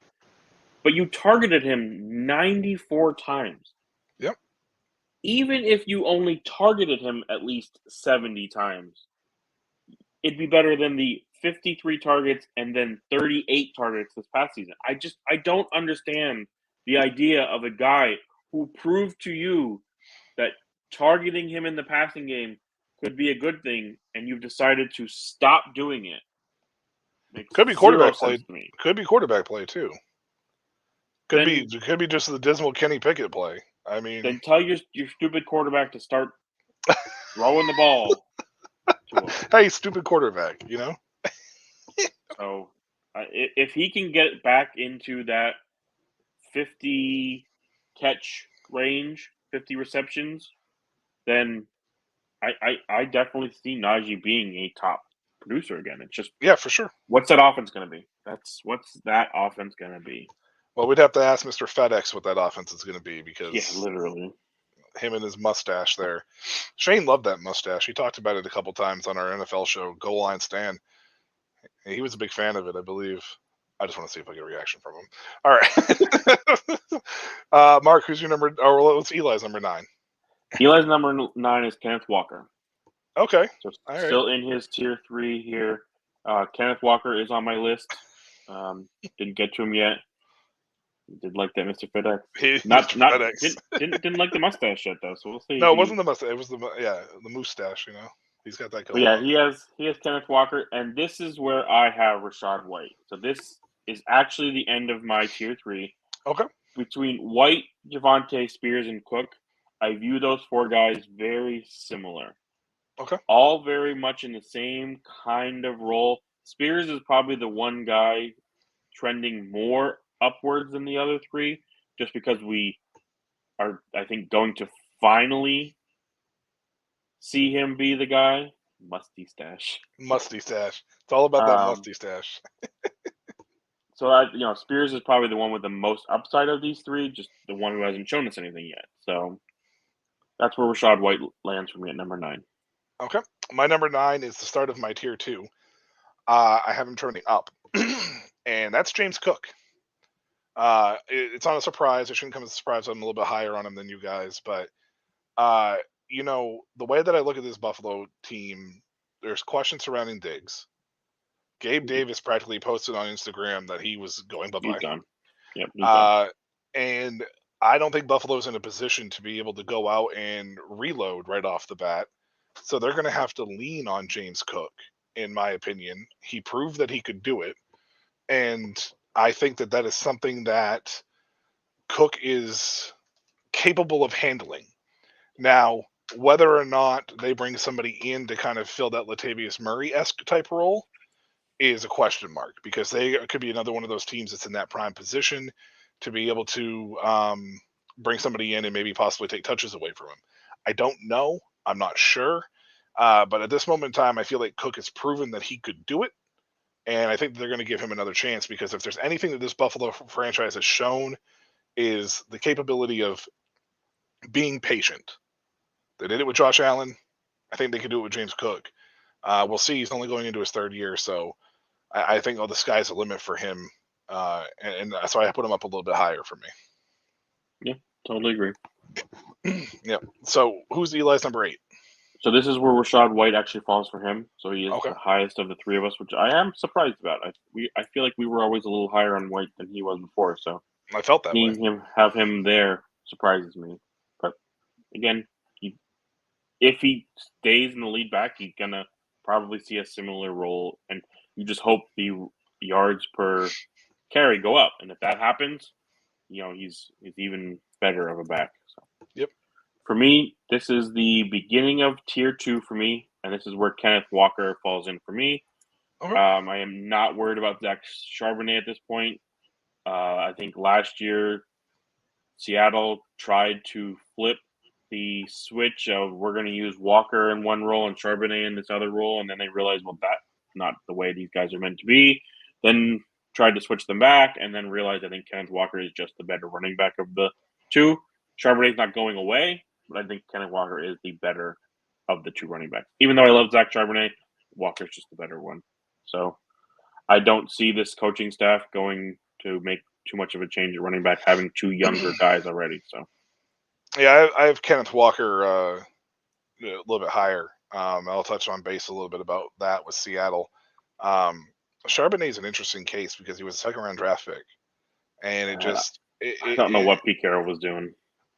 But you targeted him 94 times.
Yep.
Even if you only targeted him at least 70 times, it'd be better than the 53 targets and then 38 targets this past season. I don't understand the idea of a guy who proved to you that targeting him in the passing game could be a good thing, and you've decided to stop doing it.
Could be quarterback play. Could be quarterback play too. Could be just the dismal Kenny Pickett play. I mean,
then tell your stupid quarterback to start throwing the ball.
Hey, stupid quarterback,
So, if he can get back into that 50 catch range, 50 receptions, then I definitely see Najee being a top producer again. It's just
for sure.
What's that offense going to be? What's that offense going to be?
Well, we'd have to ask Mr. FedEx what that offense is going to be because
literally.
Him and his mustache there. Shane loved that mustache. He talked about it a couple times on our NFL show, Goal Line Stand. He was a big fan of it, I believe. I just want to see if I get a reaction from him. All right. Mark, who's your number? Or what's Eli's number 9?
Eli's number 9 is Kenneth Walker.
Okay.
So still in his tier 3 here. Kenneth Walker is on my list. Didn't get to him yet. Did like that, Mr. FedEx? Not FedEx. Didn't like the mustache yet though. So we'll see.
No, it wasn't the mustache. It was the mustache. He's got that going.
Yeah, he has Kenneth Walker, and this is where I have Rachaad White. So this is actually the end of my tier 3.
Okay.
Between White, Javonte, Spears, and Cook, I view those 4 guys very similar.
Okay.
All very much in the same kind of role. Spears is probably the one guy trending more upwards than the other 3, just because we are, I think, going to finally see him be the guy. Musty stash.
It's all about that musty stash.
So Spears is probably the one with the most upside of these 3, just the one who hasn't shown us anything yet. So that's where Rachaad White lands for me at number 9.
Okay. My number 9 is the start of my tier 2. I have him turning up, and that's James Cook. It's on a surprise. It shouldn't come as a surprise. I'm a little bit higher on him than you guys, but The way that I look at this Buffalo team, there's questions surrounding Diggs. Gabe Davis practically posted on Instagram that he was going
He's
bye-bye.
done. Yep, he's done.
And I don't think Buffalo's in a position to be able to go out and reload right off the bat. So they're going to have to lean on James Cook, in my opinion. He proved that he could do it. And I think that that is something that Cook is capable of handling. Now, whether or not they bring somebody in to kind of fill that Latavius Murray-esque type role is a question mark, because they could be another one of those teams that's in that prime position to be able to bring somebody in and maybe possibly take touches away from him. I don't know. I'm not sure. But at this moment in time, I feel like Cook has proven that he could do it. And I think they're going to give him another chance, because if there's anything that this Buffalo franchise has shown is the capability of being patient. They did it with Josh Allen. I think they could do it with James Cook. We'll see. He's only going into his third year, so I think the sky's the limit for him, and that's why I put him up a little bit higher for me.
Yeah, totally agree.
Yep. So who's Eli's number 8?
So this is where Rachaad White actually falls for him. So he is
Okay.
the highest of the three of us, which I am surprised about. I feel like we were always a little higher on White than he was before. So
I felt that way.
seeing have him there surprises me. But again, if he stays in the lead back, he's gonna probably see a similar role, and you just hope the yards per carry go up. And if that happens, he's even better of a back. So.
Yep.
For me, this is the beginning of tier 2 for me, and this is where Kenneth Walker falls in for me.
Okay.
I am not worried about Zach Charbonnet at this point. I think last year Seattle tried to flip the switch of we're going to use Walker in one role and Charbonnet in this other role, and then they realized, well, that's not the way these guys are meant to be. Then tried to switch them back, and then realized I think Kenneth Walker is just the better running back of the two. Charbonnet's not going away, but I think Kenneth Walker is the better of the two running backs. Even though I love Zach Charbonnet, Walker's just the better one. So I don't see this coaching staff going to make too much of a change at running back, having two younger guys already. So
yeah, I have Kenneth Walker a little bit higher. I'll touch on base a little bit about that with Seattle. Charbonnet is an interesting case because he was a second-round draft pick, and
I don't know what Pete Carroll was doing.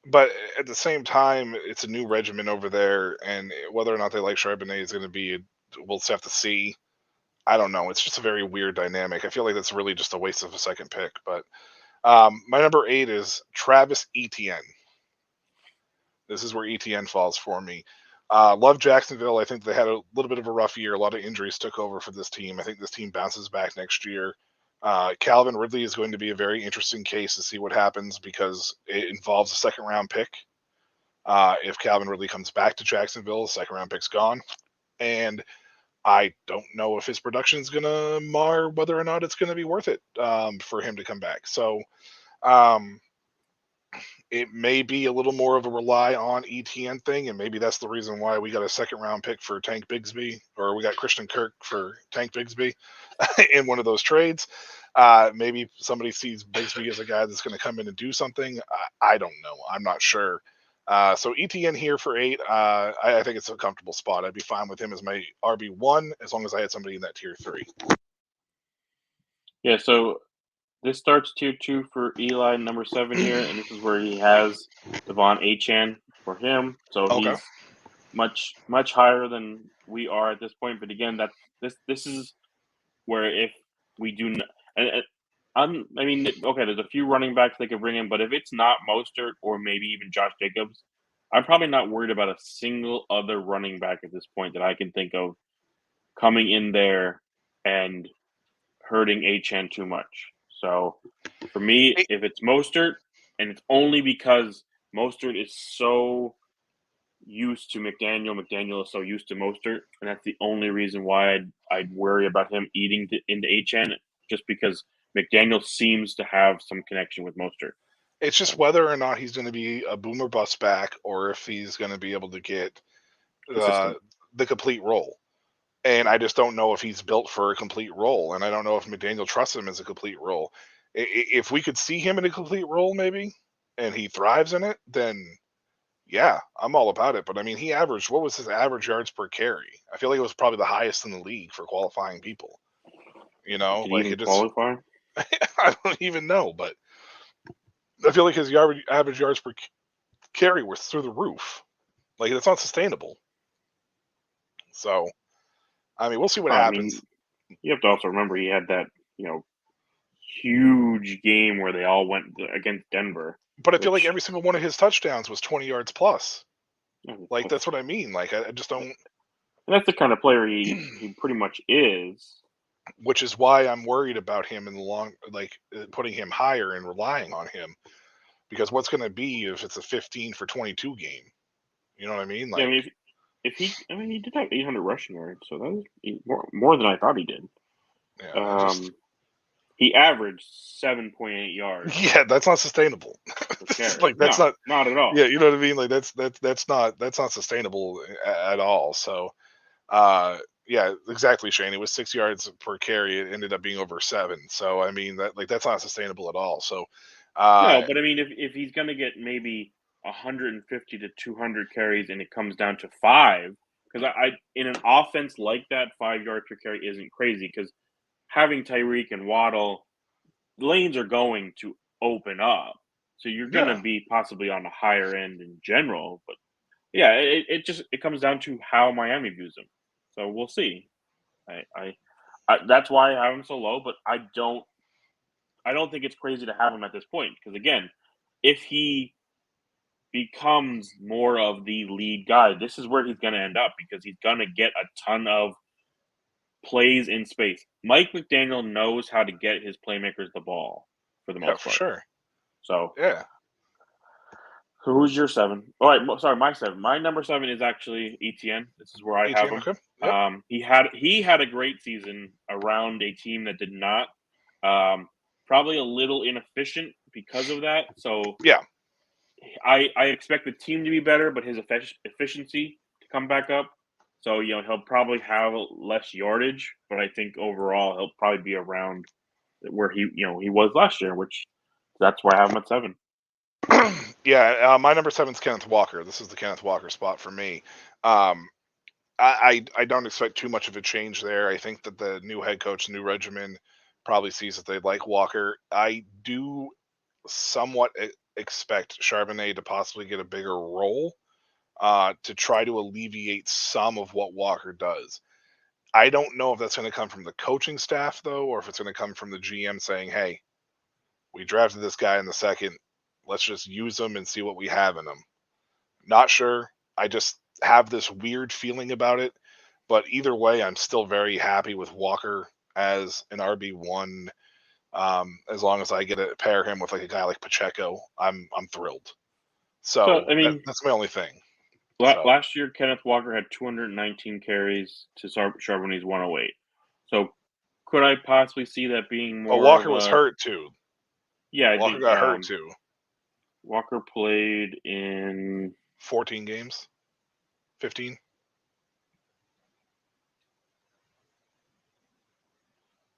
But at the same time, it's a new regimen over there, and whether or not they like Charbonnet is going to be, we'll just have to see. I don't know. It's just a very weird dynamic. I feel like that's really just a waste of a second pick. But my number 8 is Travis Etienne. This is where Etienne falls for me. Love Jacksonville. I think they had a little bit of a rough year. A lot of injuries took over for this team. I think this team bounces back next year. Calvin Ridley is going to be a very interesting case to see what happens, because it involves a second-round pick. If Calvin Ridley comes back to Jacksonville, the second-round pick's gone. And I don't know if his production is going to mar whether or not it's going to be worth it for him to come back. So it may be a little more of a rely on ETN thing, and maybe that's the reason why we got a second-round pick for Tank Bigsby, or we got Christian Kirk for Tank Bigsby in one of those trades. Maybe somebody sees Bigsby as a guy that's going to come in and do something. I don't know. I'm not sure. So ETN here for 8. I think it's a comfortable spot. I'd be fine with him as my RB1 as long as I had somebody in that tier 3.
Yeah, so this starts tier 2 for Eli, number 7 here, and this is where he has Devon Achane for him. So he's much, much higher than we are at this point. But again, this is where if we do okay, there's a few running backs they could bring in, but if it's not Mostert or maybe even Josh Jacobs, I'm probably not worried about a single other running back at this point that I can think of coming in there and hurting Achane too much. So for me, if it's Mostert, and it's only because Mostert is so used to McDaniel is so used to Mostert, and that's the only reason why I'd worry about him eating into Achane, just because McDaniel seems to have some connection with Mostert.
It's just whether or not he's going to be a boomer bust back, or if he's going to be able to get the complete role. And I just don't know if he's built for a complete role. And I don't know if McDaniel trusts him as a complete role. If we could see him in a complete role, maybe, and he thrives in it, then yeah, I'm all about it. But I mean, he averaged, what was his average yards per carry? I feel like it was probably the highest in the league for qualifying people. You know,
Did he
like
even
it just,
qualify?
I don't even know, but I feel like his average yards per carry was through the roof. Like it's not sustainable. So, I mean, we'll see what
I
happens.
mean, you have to also remember he had that, huge game where they all went against Denver.
But I feel like
which-
every single one of his touchdowns was 20 yards plus. Like
That's
that's what I mean. Like I just don't.
the kind of player he pretty much is.
Which is why I'm worried about him in the long, like putting him higher and relying on him. Because what's going to be if it's a 15 for 22 game? You know what I mean?
Yeah, I
Like,
mean, he did have 800 rushing yards, so that was more than I thought he did.
yeah,
He averaged 7.8 yards.
yeah, that's not sustainable. Like that's
not at all.
Yeah, you know what I mean. Like that's not sustainable at all. So, yeah, exactly, Shane. It was 6 yards per carry. It ended up being over 7. So I mean that's not sustainable at all. So,
No, but I mean, if he's going to get maybe 150 to 200 carries and it comes down to 5, because I in an offense like that, 5 yards per carry isn't crazy because having Tyreek and Waddle, lanes are going to open up. So you're going to
yeah,
be possibly on the higher end in general. But yeah, it comes down to how Miami views him. So we'll see. I that's why I have him so low, but I don't think it's crazy to have him at this point because again, if he becomes more of the lead guy, this is where he's going to end up because he's going to get a ton of plays in space. Mike McDaniel knows how to get his playmakers the ball for the
yeah,
most
for
part.
sure.
So,
Yeah,
who's your 7? All right, sorry, my 7. My number 7 is actually ETN. This is where I have
ATM.
him.
Okay. Yep.
He had a great season around a team that did not. Probably a little inefficient because of that. So
Yeah.
I expect the team to be better, but his efficiency to come back up. So he'll probably have less yardage, but I think overall he'll probably be around where he was last year, which that's why I have him at 7.
Yeah, my number 7 is Kenneth Walker. This is the Kenneth Walker spot for me. I don't expect too much of a change there. I think that the new head coach, new regimen, probably sees that they like Walker. I do somewhat expect Charbonnet to possibly get a bigger role to try to alleviate some of what Walker does. I don't know if that's going to come from the coaching staff though, or if it's going to come from the GM saying, "Hey, we drafted this guy in the second. Let's just use him and see what we have in him." Not sure. I just have this weird feeling about it. But either way, I'm still very happy with Walker as an RB1. As long as I get to pair him with like a guy like Pacheco, I'm thrilled.
So
So
I mean,
that's my only thing. So,
last year Kenneth Walker had 219 carries to Charbonnet's 108. So could I possibly see that being
but
more of
Walker was
a
hurt too.
yeah?
Walker got hurt too.
Walker played in
14 games, 15.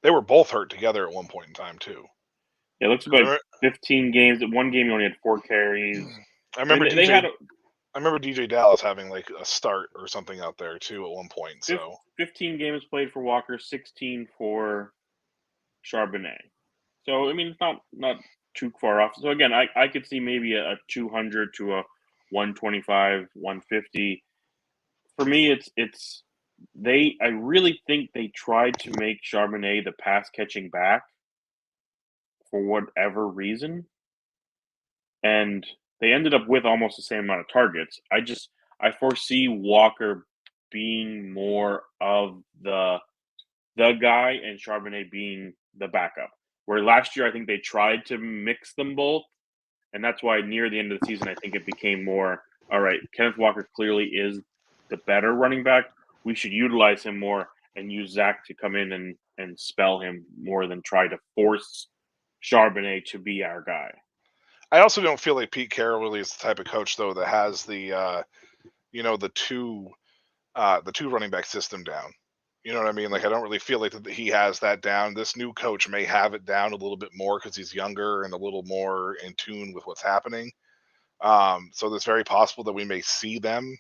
They were both hurt together at one point in time too.
it looks like 15 games. One game he only had 4 carries.
I remember
they had
I remember DJ Dallas having like a start or something out there too at one point. So
15 games played for Walker, 16 for Charbonnet. So I mean, it's not too far off. So again, I could see maybe a 200 to a 125, 150. For me, it's I really think they tried to make Charbonnet the pass catching back for whatever reason, and they ended up with almost the same amount of targets. I foresee Walker being more of the guy and Charbonnet being the backup. Where last year I think they tried to mix them both, and that's why near the end of the season I think it became more all right. Kenneth Walker clearly is the better running back. We should utilize him more and use Zach to come in and spell him more than try to force Charbonnet to be our guy.
I also don't feel like Pete Carroll really is the type of coach though that has the the two running back system down. You know what I mean? Like I don't really feel like that he has that down. This new coach may have it down a little bit more because he's younger and a little more in tune with what's happening. So it's very possible that we may see them,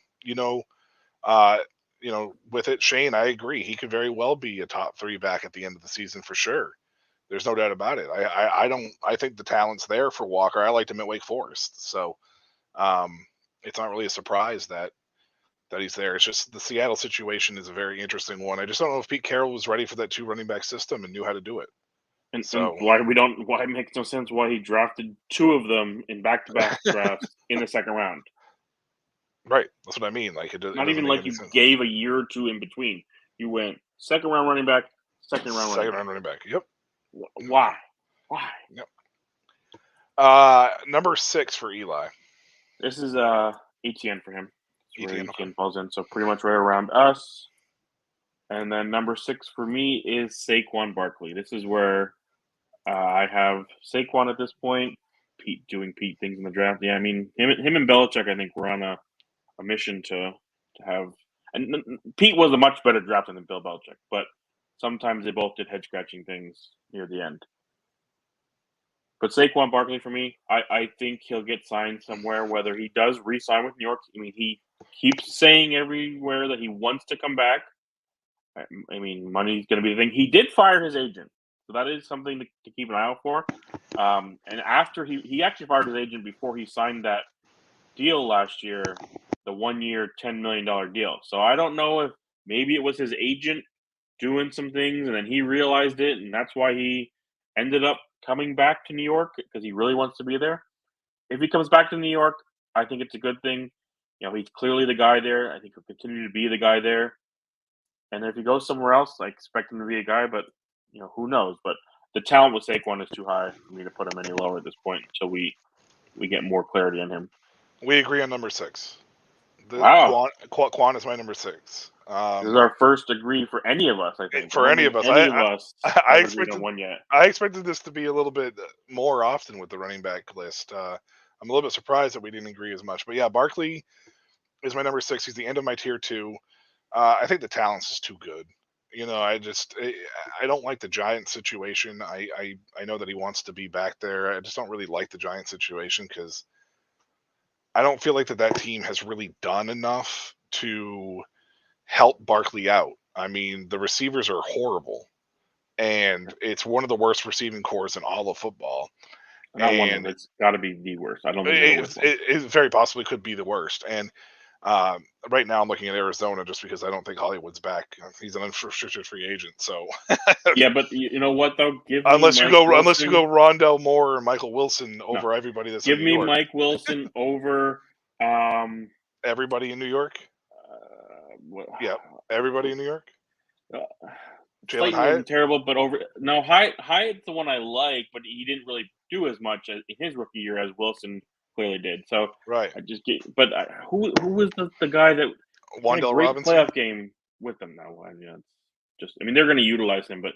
with it. Shane, I agree. He could very well be a top 3 back at the end of the season for sure. There's no doubt about it. I think the talent's there for Walker. I liked him at Wake Forest, so it's not really a surprise that he's there. It's just the Seattle situation is a very interesting one. I just don't know if Pete Carroll was ready for that 2 running back system and knew how to do it.
And why it makes no sense why he drafted 2 of them in back-to-back drafts in the second round.
Right, that's what I mean. Like
not even like you gave a year or 2 in between. You went second round running back, second round
running back. Yep.
Why?
Yep. Number 6 for Eli.
This is ETN for him.
ETN
falls in, so pretty much right around us. And then number 6 for me is Saquon Barkley. This is where I have Saquon at this point. Pete doing Pete things in the draft. Yeah, I mean him and Belichick. I think we're on a mission to have. And Pete was a much better drafter than Bill Belichick, but sometimes they both did head scratching things near the end. But Saquon Barkley for me, I think he'll get signed somewhere. Whether he does re-sign with New York, I mean he keeps saying everywhere that he wants to come back. I mean, money's going to be the thing. He did fire his agent, so that is something to keep an eye out for. And after he actually fired his agent before he signed that deal last year, the 1-year, $10 million deal. So I don't know if maybe it was his agent doing some things, and then he realized it, and that's why he ended up coming back to New York because he really wants to be there. If he comes back to New York, I think it's a good thing. He's clearly the guy there. I think he'll continue to be the guy there. And if he goes somewhere else, I expect him to be a guy, but who knows? But the talent with Saquon is too high for me to put him any lower at this point until we get more clarity on him.
We agree on number 6.
Wow.
Quan is my number 6.
This is our first agree for any of us, I think.
For any of us.
I expected one yet.
I expected this to be a little bit more often with the running back list. I'm a little bit surprised that we didn't agree as much. But yeah, Barkley is my number 6. He's the end of my tier 2. I think the talent's just too good. I don't like the Giants situation. I know that he wants to be back there. I just don't really like the Giants situation because I don't feel like that team has really done enough to help Barkley out. I mean, the receivers are horrible, and it's one of the worst receiving corps in all of football.
And it's got to be the worst. I don't think
it very possibly could be the worst. And right now I'm looking at Arizona just because I don't think Hollywood's back. He's an unrestricted free agent, so
yeah. But you know what though?
Unless you go Rondell Moore or Michael Wilson over everybody that's
give
in New York.
Mike Wilson over
everybody in New York. Yeah, everybody in New York.
Jalen Hyatt terrible, but Hyatt's the one I like, but he didn't really do as much in his rookie year as Wilson clearly did. So
right,
who was the guy that
Wan'Dale Robinson
playoff game with them now? They're going to utilize him, but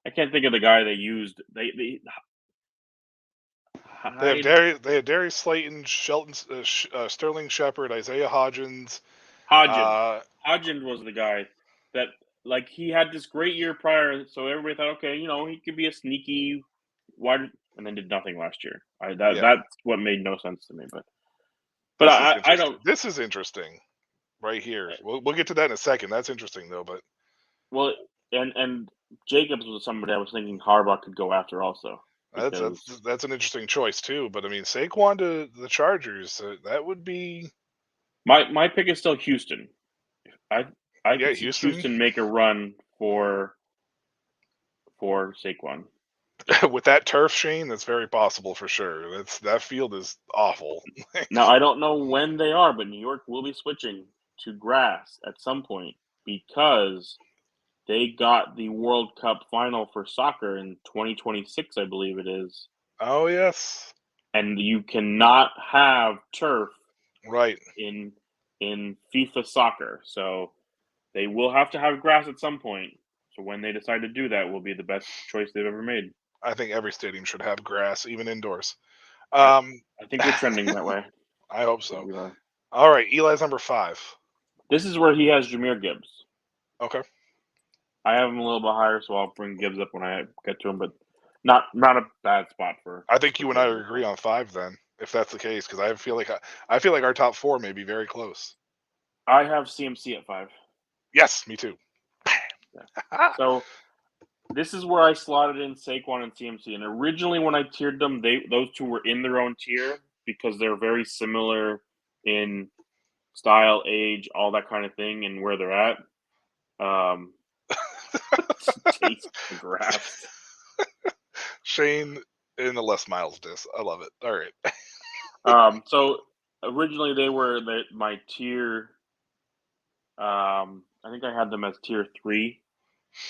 I can't think of the guy they used. They
have Darius Slayton, Sterling Shepard, Isaiah Hodgins.
Hodgins was the guy that he had this great year prior, so everybody thought, okay, he could be a sneaky wide, and then did nothing last year. That's what made no sense to me. But I don't.
This is interesting, right here. We'll get to that in a second. That's interesting though. But
and Jacobs was somebody I was thinking Harbaugh could go after also.
That's an interesting choice too. But I mean, Saquon to the Chargers, that would be.
My pick is still Houston. I
could see
Houston make a run for Saquon.
With that turf, Shane, that's very possible for sure. That field is awful.
Now I don't know when they are, but New York will be switching to grass at some point because they got the World Cup final for soccer in 2026, I believe it is.
Oh yes.
And you cannot have turf
right
in FIFA soccer, so they will have to have grass at some point. So when they decide to do that, will be the best choice they've ever made.
I think every stadium should have grass, even indoors.
I think we're trending that way.
I hope so. All right, Eli's number 5.
This is where he has Jahmyr Gibbs.
Okay.
I have him a little bit higher, so I'll bring Gibbs up when I get to him, but not a bad spot for.
I think you and I agree on 5 then. if that's the case, because I feel like our top 4 may be very close.
I have CMC at 5.
Yes, me too.
So this is where I slotted in Saquon and CMC. And originally, when I tiered them, those two were in their own tier because they're very similar in style, age, all that kind of thing, and where they're at. Chase graphs.
Shane in the Les Miles diss. I love it. All right.
So originally they were my tier. I think I had them as tier 3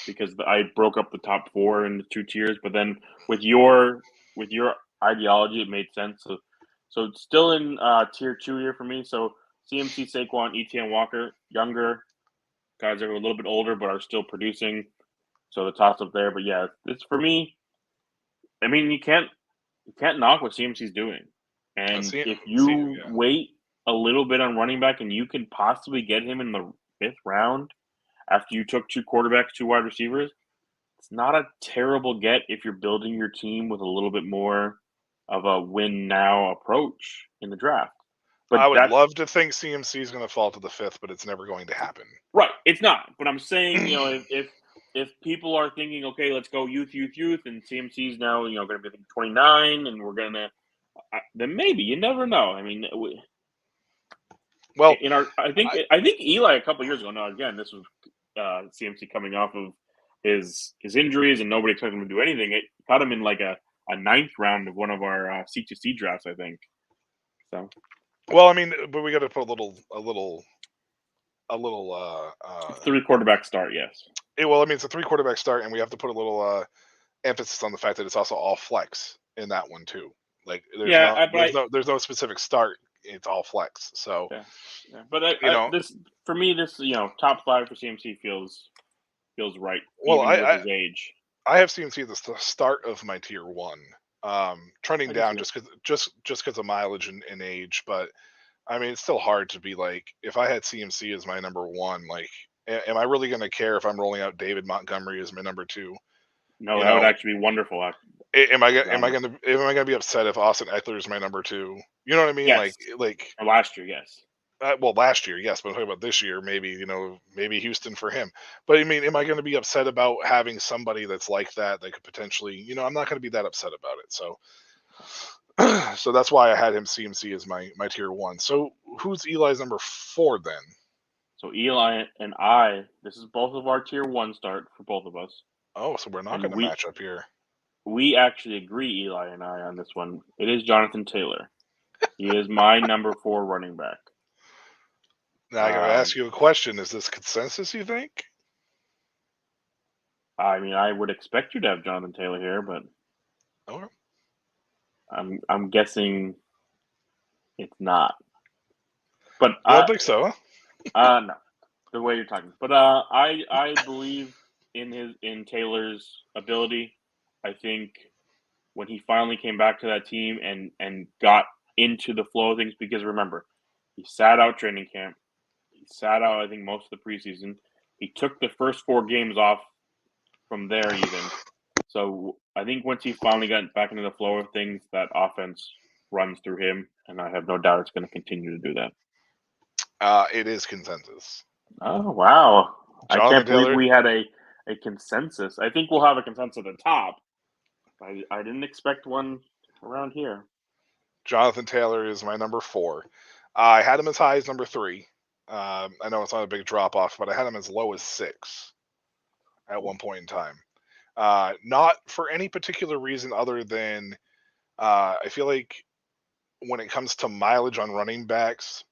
because I broke up the top 4 into 2 tiers. But then with your ideology, it made sense. So it's still in tier 2 here for me. So CMC, Saquon, ETN Walker, younger guys that are a little bit older but are still producing. So the toss up there. But yeah, it's for me. I mean, you can't knock what CMC's doing. And if you wait a little bit on running back and you can possibly get him in the 5th round after you took 2 quarterbacks, 2 wide receivers, it's not a terrible get if you're building your team with a little bit more of a win now approach in the draft. But
I would love to think CMC is going to fall to the 5th, but it's never going to happen.
Right, it's not. But I'm saying, if people are thinking, okay, let's go youth, and CMC's now, going to be 29, and we're going to, then maybe you never know. I mean, I think Eli a couple years ago. Now again, this was CMC coming off of his injuries, and nobody expected him to do anything. It caught him in like a 9th round of one of our C2C drafts, I think. So,
well, I mean, but we got to put a little
3 quarterback start, yes.
Well, I mean, it's a 3 quarterback start, and we have to put a little emphasis on the fact that it's also all flex in that one too. Like, there's no specific start. It's all flex. So,
yeah. But this for me, top 5 for CMC feels right.
Well,
even with his age.
I have CMC at the start of my tier 1, trending down just because of mileage and age. But I mean, it's still hard to be like, if I had CMC as my number 1, like, am I really going to care if I'm rolling out David Montgomery as my number 2?
No, that would actually be wonderful.
Am I going to be upset if Austin Eckler is my number 2? You know what I mean?
Yes.
Like
last year, yes.
Well, last year, yes, but I'm talking about this year. Maybe maybe Houston for him. But I mean, am I going to be upset about having somebody that's like that could potentially? I'm not going to be that upset about it. So, so that's why I had him CMC as my tier 1. So who's Eli's number 4 then?
So Eli and I, this is both of our tier 1 start for both of us.
Oh, so we're not going to match up here.
We actually agree, Eli and I, on this one. It is Jonathan Taylor. He is my number 4 running back.
Now I got to ask you a question. Is this consensus, you think?
I mean, I would expect you to have Jonathan Taylor here, but
okay.
I'm guessing it's not. But
I don't think so.
No, the way you're talking. But I believe in Taylor's ability. I think when he finally came back to that team and got into the flow of things, because remember, he sat out training camp. He sat out, I think, most of the preseason. He took the first 4 games off from there even. So I think once he finally got back into the flow of things, that offense runs through him, and I have no doubt it's going to continue to do that.
It is consensus.
Oh, wow.
Jonathan
I can't believe
Taylor.
We had a consensus. I think we'll have a consensus at the top. I didn't expect one around here.
Jonathan Taylor is my number 4. I had him as high as number 3. I know it's not a big drop off, but I had him as low as 6 at one point in time. Not for any particular reason other than I feel like when it comes to mileage on running backs,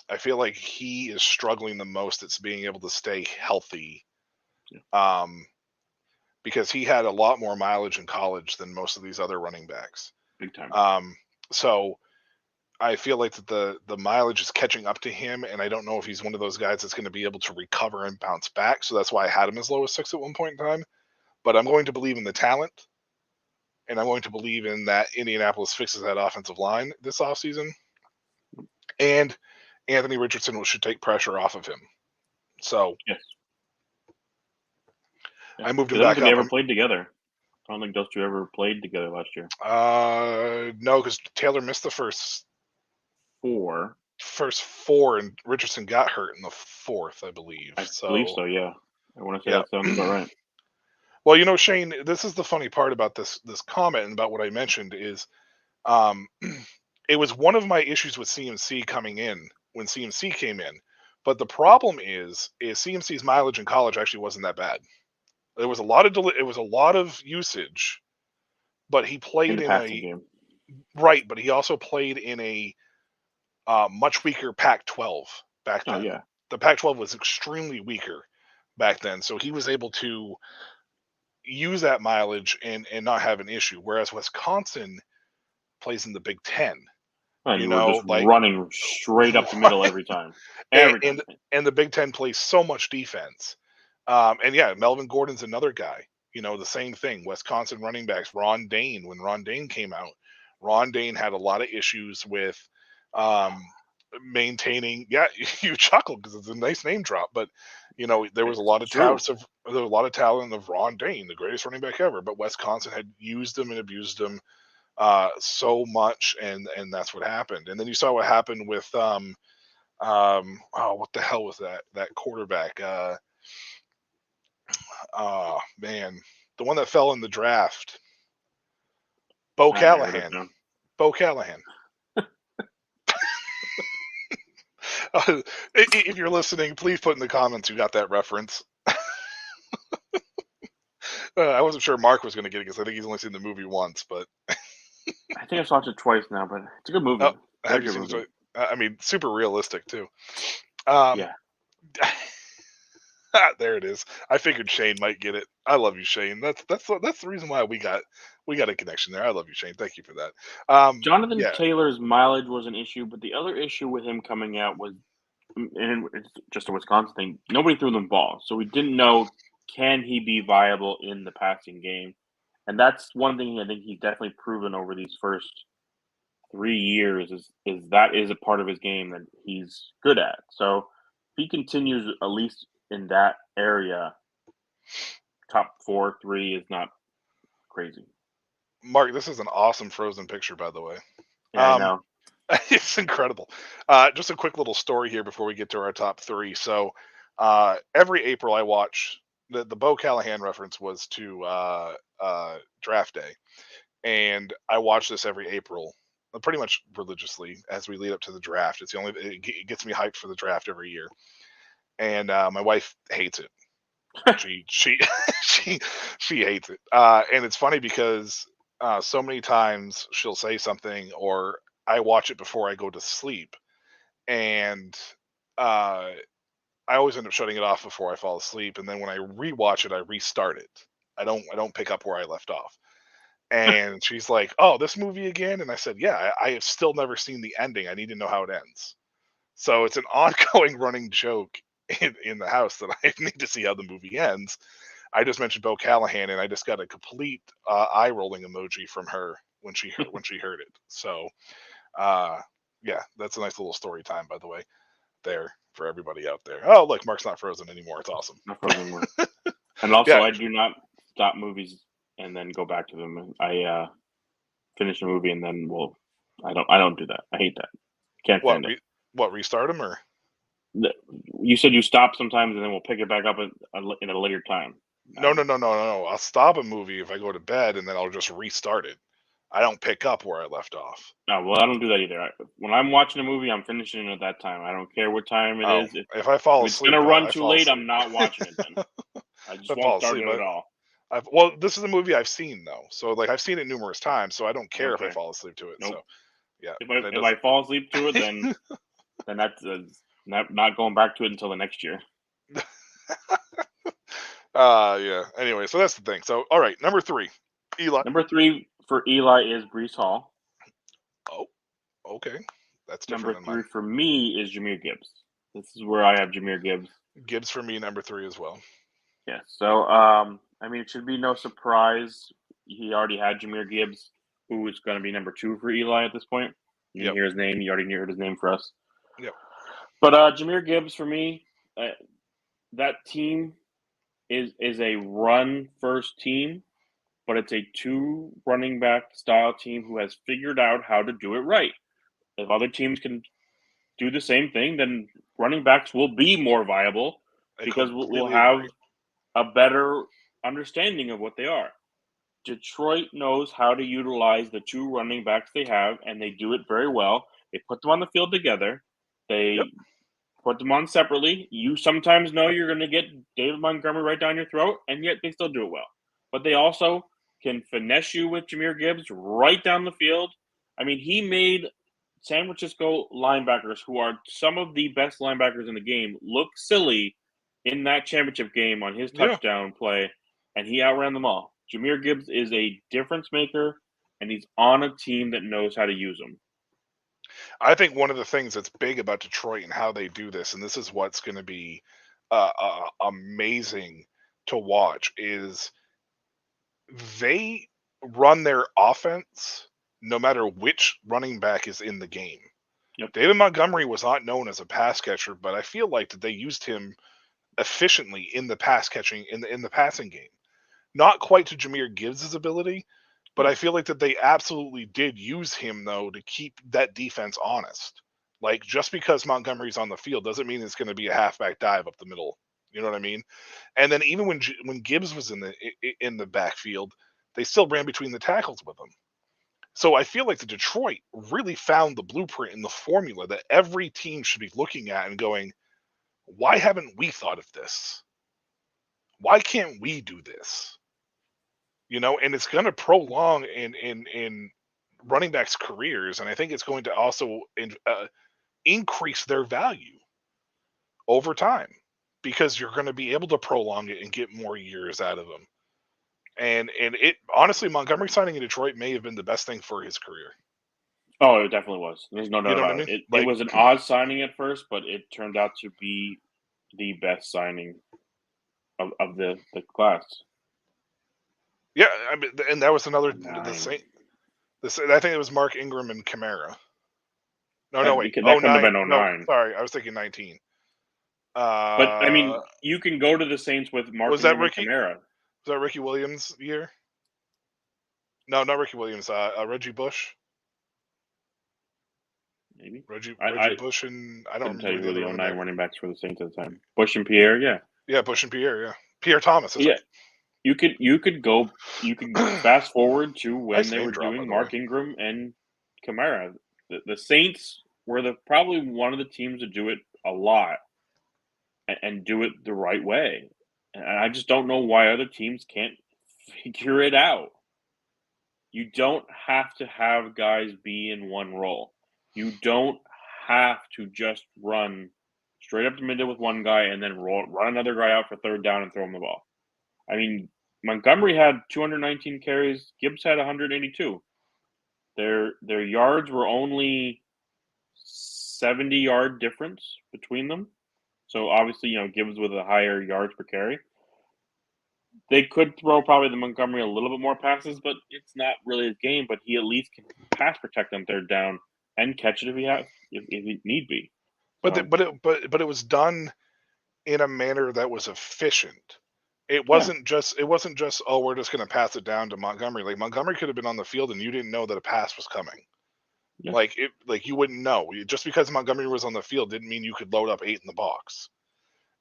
I feel like he is struggling the most at being able to stay healthy. Yeah. Because he had a lot more mileage in college than most of these other running backs.
Big time.
So I feel like that the mileage is catching up to him, and I don't know if he's one of those guys that's going to be able to recover and bounce back. So that's why I had him as low as 6 at one point in time. But I'm going to believe in the talent, and I'm going to believe in that Indianapolis fixes that offensive line this offseason. And Anthony Richardson should take pressure off of him. So
yes.
I moved him
back
up.
They never played together. I don't think those two ever played together last year.
No, because Taylor missed the first
4.
four, and Richardson got hurt in the fourth, I believe.
I believe so. Yeah, I want to say that sounds about right.
Well, Shane, this is the funny part about this comment and about what I mentioned is, it was one of my issues with CMC coming in when CMC came in, but the problem is CMC's mileage in college actually wasn't that bad. There was a lot of usage, but he played in
passing
a
game.
Right, but he also played in a much weaker Pac-12 back then.
Oh yeah,
the Pac-12 was extremely weaker back then, so he was able to use that mileage and not have an issue. Whereas Wisconsin plays in the Big Ten,
and you were just running straight up the middle every time.
And the Big Ten plays so much defense. And yeah, Melvin Gordon's another guy. The same thing. Wisconsin running backs, Ron Dane. When Ron Dane came out, Ron Dane had a lot of issues with maintaining. Yeah, you chuckle because it's a nice name drop, but there was a lot of talent of Ron Dane, the greatest running back ever. But Wisconsin had used him and abused him so much, and that's what happened. And then you saw what happened with what the hell was that quarterback? Man, the one that fell in the draft, Bo Callahan. Bo Callahan. If you're listening, please put in the comments who got that reference. I wasn't sure Mark was going to get it because I think he's only seen the movie once, but
I think I've watched it twice now. But it's a good movie.
Have you seen it? I mean, super realistic too.
Yeah.
There it is. I figured Shane might get it. I love you, Shane. That's the reason why we got a connection there. I love you, Shane. Thank you for that.
Jonathan Taylor's mileage was an issue, but the other issue with him coming out was, and it's just a Wisconsin thing, nobody threw them balls, so we didn't know, can he be viable in the passing game? And that's one thing I think he's definitely proven over these first 3 years is that is a part of his game that he's good at. So if he continues at least in that area, top 4, 3 is not crazy.
Mark, this is an awesome Frozen picture, by the way.
Yeah, I know.
It's incredible. Just a quick little story here before we get to our top 3. So every April I watch the Bo Callahan reference was to draft day, and I watch this every April, pretty much religiously as we lead up to the draft. It gets me hyped for the draft every year, and my wife hates it. she hates it, and it's funny because so many times she'll say something, or I watch it before I go to sleep, and I always end up shutting it off before I fall asleep. And then when I rewatch it, I restart it. I don't pick up where I left off. And she's like, "Oh, this movie again?" And I said, "Yeah, I have still never seen the ending. I need to know how it ends." So it's an ongoing running joke in the house that I need to see how the movie ends. I just mentioned Bo Callahan, and I just got a complete eye rolling emoji from her when she heard it. So, yeah, that's a nice little story time, by the way, there for everybody out there. Oh, look, Mark's not frozen anymore. It's awesome.
Not frozen anymore. And also, I do not stop movies and then go back to them. I finish a movie and then I don't do that. I hate that. Can't stand it.
What, restart them or?
You said you stop sometimes and then we'll pick it back up in a later time.
No. I'll stop a movie if I go to bed and then I'll just restart it. I don't pick up where I left off.
Oh, well, I don't do that either. When I'm watching a movie, I'm finishing it at that time. I don't care what time it is.
If I fall asleep,
it's going to run too late, I'm not watching it then. I just won't start it at all.
Well, this is a movie I've seen, though. So, I've seen it numerous times, so I don't care if I fall asleep to it. Nope. So, yeah.
If I fall asleep to it, then that's not going back to it until the next year.
Yeah. Anyway, so that's the thing. So, all right, number 3, Eli.
Number 3 for Eli is Breece Hall.
Oh, okay. That's different.
Number 3 for me is Jahmyr Gibbs. This is where I have Jahmyr Gibbs.
Gibbs for me, number 3 as well.
Yeah. So, I mean, it should be no surprise. He already had Jahmyr Gibbs, who is going to be number 2 for Eli at this point. You hear his name. You already heard his name for us.
Yep.
But Jahmyr Gibbs for me, that team is a run first team, but it's a 2 running back style team who has figured out how to do it right. If other teams can do the same thing, then running backs will be more viable because we'll have a better understanding of what they are. Detroit knows how to utilize the 2 running backs they have, and they do it very well. They put them on the field together. They put them on separately. You sometimes know you're going to get David Montgomery right down your throat, and yet they still do it well. But they also can finesse you with Jahmyr Gibbs right down the field. I mean, he made San Francisco linebackers, who are some of the best linebackers in the game, look silly in that championship game on his touchdown play, and he outran them all. Jahmyr Gibbs is a difference maker, and he's on a team that knows how to use him.
I think one of the things that's big about Detroit and how they do this, and this is what's going to be amazing to watch, is they run their offense no matter which running back is in the game.
Yep.
David Montgomery was not known as a pass catcher, but I feel like that they used him efficiently in the pass catching in the passing game. Not quite to Jahmyr Gibbs' ability, but I feel like that they absolutely did use him, though, to keep that defense honest. Like, just because Montgomery's on the field doesn't mean it's going to be a halfback dive up the middle. You know what I mean? And then even when Gibbs was in the backfield, they still ran between the tackles with him. So I feel like the Detroit really found the blueprint and the formula that every team should be looking at and going, why haven't we thought of this? Why can't we do this? You know, and it's going to prolong in running backs' careers, and I think it's going to also increase their value over time because you're going to be able to prolong it and get more years out of them. And it honestly, Montgomery signing in Detroit may have been the best thing for his career.
Oh, it definitely was. There's no doubt about it.
Like,
it was an odd signing at first, but it turned out to be the best signing of the class.
Yeah, I mean, and that was another the same. I think it was Mark Ingram and Kamara. No, wait.
That couldn't have been 09.
No, sorry, I was thinking 19.
But I mean, you can go to the Saints with Mark Ingram and Kamara.
Was that Ricky Williams' year? No, not Ricky Williams. Reggie Bush.
Maybe
Reggie Bush and I don't
tell you
remember
who the 09 running backs for the Saints at the time. Bush and Pierre, yeah.
Yeah, Bush and Pierre, yeah. Pierre Thomas.
Yeah. You could fast forward to when they were doing Mark Ingram and Kamara. The Saints were probably one of the teams to do it a lot and do it the right way. And I just don't know why other teams can't figure it out. You don't have to have guys be in one role. You don't have to just run straight up the middle with one guy and then run another guy out for third down and throw him the ball. I mean, Montgomery had 219 carries. Gibbs had 182. Their yards were only 70-yard difference between them. So obviously, Gibbs with a higher yards per carry. They could throw probably the Montgomery a little bit more passes, but it's not really his game. But he at least can pass protect on third down and catch it if he need be.
But it was done in a manner that was efficient. It wasn't just oh, we're just going to pass it down to Montgomery. Like, Montgomery could have been on the field and you didn't know that a pass was coming. Yeah. Like you wouldn't know. Just because Montgomery was on the field didn't mean you could load up 8 in the box.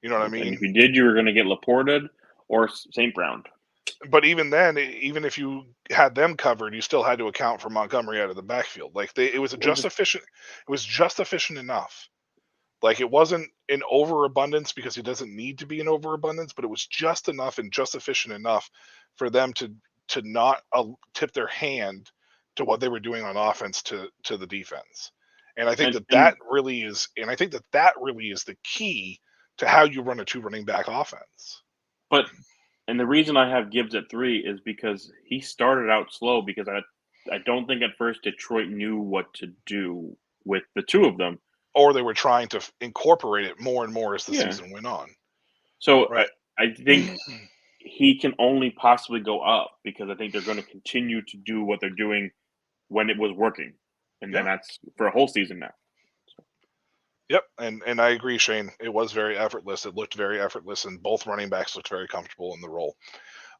You know what I mean?
And if you did, you were going to get Laporta or St. Brown.
But even then, even if you had them covered, you still had to account for Montgomery out of the backfield. Like, it was just efficient. It was just efficient enough. Like, it wasn't an overabundance because it doesn't need to be an overabundance, but it was just enough and just efficient enough for them to not tip their hand to what they were doing on offense to the defense. And I think that really is the key to how you run a 2 running back offense.
And the reason I have Gibbs at 3 is because he started out slow because I don't think at first Detroit knew what to do with the 2 of them.
Or they were trying to incorporate it more and more as the season went on.
So right. I think he can only possibly go up because I think they're going to continue to do what they're doing when it was working. And then that's for a whole season now. So.
Yep, and I agree, Shane. It was very effortless. It looked very effortless, and both running backs looked very comfortable in the role.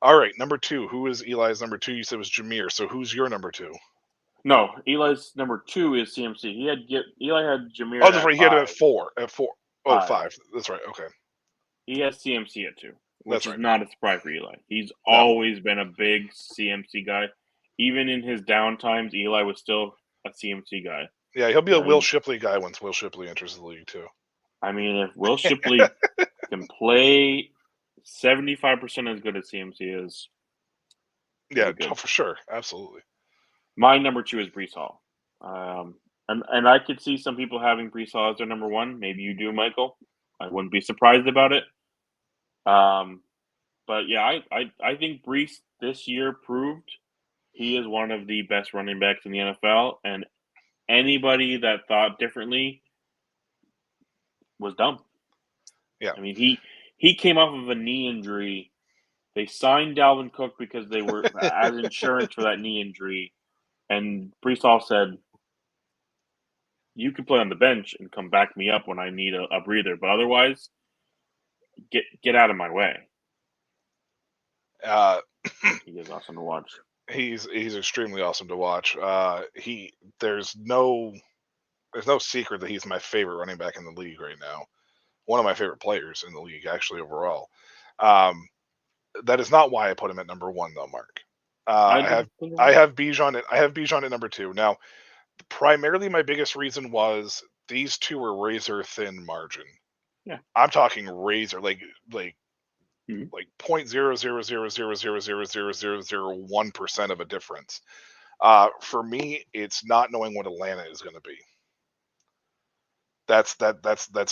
All right, number 2. Who is Eli's number 2? You said it was Jameer. So who's your number 2?
No, Eli's number 2 is CMC. Eli had Jameer.
Oh, that's
at
right. He had him
5.
at 4. At 4. Oh,
5.
5. That's right. Okay.
He has CMC at 2, which
That's
is
right.
not a surprise for Eli. He's
No.
always been a big CMC guy. Even in his down times, Eli was still a CMC guy.
Yeah, he'll be a Will Shipley guy once Will Shipley enters the league too.
I mean, if Will Shipley can play 75% as good as CMC is,
yeah, for sure, absolutely.
My number 2 is Breece Hall, and I could see some people having Breece Hall as their number 1. Maybe you do, Michael. I wouldn't be surprised about it. But yeah, I think Breece this year proved he is one of the best running backs in the NFL, and anybody that thought differently was dumb.
Yeah,
I mean he came off of a knee injury. They signed Dalvin Cook because they were as insurance for that knee injury, and Breece Hall said, "You can play on the bench and come back me up when I need a breather, but otherwise, get out of my way." He is awesome to watch.
He's extremely awesome to watch. There's no secret that he's my favorite running back in the league right now. One of my favorite players in the league, actually, overall. That is not why I put him at number 1, though, Mark. I have Bijan at number 2. Now, primarily my biggest reason was these two were razor thin margin.
Yeah,
I'm talking razor, like 0.00000000001% of a difference. For me, it's not knowing what Atlanta is going to be. That's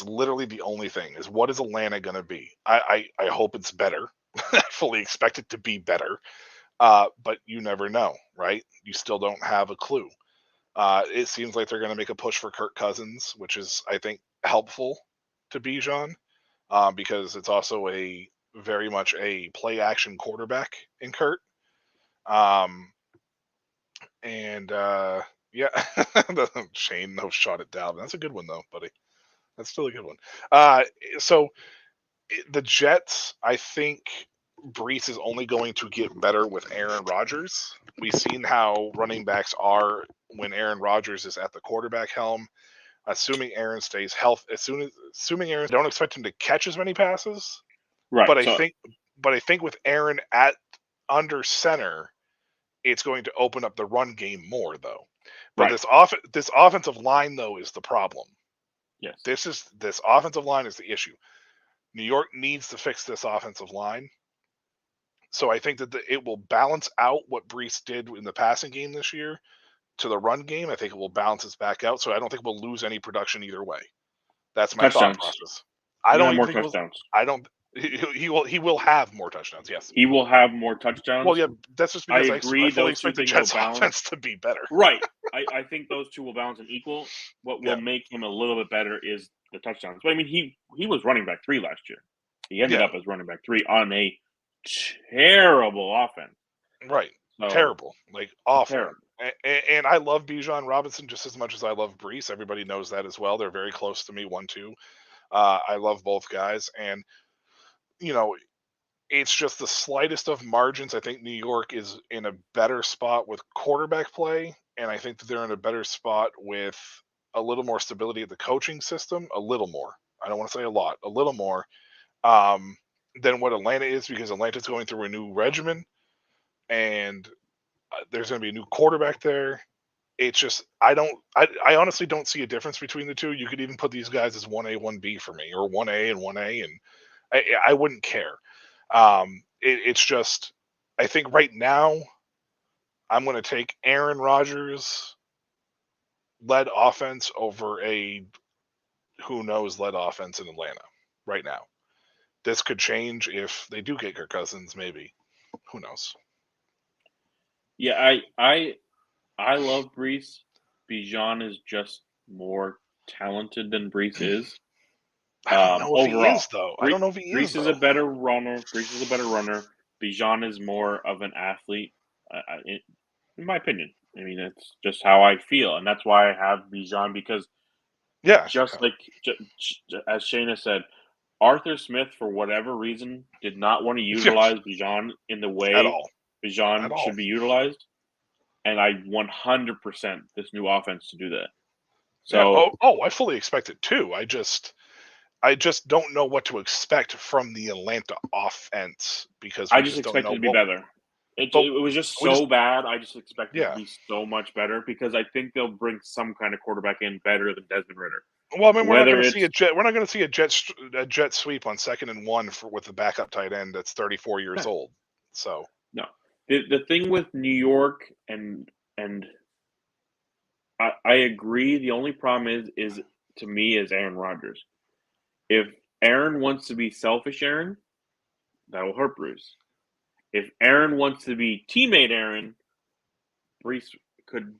literally the only thing, is what is Atlanta going to be. I hope it's better. I fully expect it to be better. But you never know, right? You still don't have a clue. It seems like they're going to make a push for Kirk Cousins, which is, I think, helpful to Bijan, because it's also very much a play action quarterback in Kurt. Yeah, Shane shot it down. That's a good one though, buddy. That's still a good one. So the Jets, I think Breece is only going to get better with Aaron Rodgers. We've seen how running backs are when Aaron Rodgers is at the quarterback helm. Assuming Aaron stays healthy, assuming Aaron, don't expect him to catch as many passes.
Right.
But I think with Aaron at under center, it's going to open up the run game more, though. But this offensive line, though, is the problem.
Yes.
This offensive line is the issue. New York needs to fix this offensive line. So I think that it will balance out what Breece did in the passing game this year to the run game. I think it will balance us back out. So I don't think we'll lose any production either way. That's my thought process. I don't even think touchdowns. He will have more touchdowns. Yes,
he will have more touchdowns.
Well, yeah, that's just because I fully expect the Jets'
offense
to be better.
Right. I think those two will balance and equal. What will make him a little bit better is the touchdowns. But I mean, he was running back 3 last year. He ended up as running back 3 on a terrible offense.
Right. So, terrible. Like awful. Terrible. And I love Bijan Robinson just as much as I love Breece. Everybody knows that as well. They're very close to me, 1-2. I love both guys, and it's just the slightest of margins. I think New York is in a better spot with quarterback play, and I think that they're in a better spot with a little more stability of the coaching system, a little more. I don't want to say a lot, a little more than what Atlanta is, because Atlanta's going through a new regimen, and there's going to be a new quarterback there. It's just I honestly don't see a difference between the two. You could even put these guys as 1A, 1B for me, or 1A and 1A, and I wouldn't care. It's just, I think right now I'm going to take Aaron Rodgers led offense over a who knows led offense in Atlanta right now. This could change if they do get Kirk Cousins, maybe. Who knows?
Yeah, I love Breece. Bijan is just more talented than Breece is.
I don't know if he is, though. I don't know if he is.
Breece is a better runner. Bijan is more of an athlete, in my opinion. I mean, it's just how I feel, and that's why I have Bijan, because, like as Shayna said, Arthur Smith, for whatever reason, did not want to utilize Bijan in the
At
way
all. At
Bijan
all.
should be utilized, and I 100% this new offense to do that. So,
I fully expect it too. I just don't know what to expect from the Atlanta offense because
I
we
just
just don't
expect
know
it to be
what.
better. It was just so bad. I just expect it to be so much better because I think they'll bring some kind of quarterback in better than Desmond Ritter.
Well, I mean, we're not
Whether
going to
it's
see a jet. We're not going to see a jet sweep on 2nd and 1 with the backup tight end that's 34 years old. So
no, the thing with New York and I agree. The only problem is to me is Aaron Rodgers. If Aaron wants to be selfish, Aaron, that will hurt Bruce. If Aaron wants to be teammate Aaron, Brees could,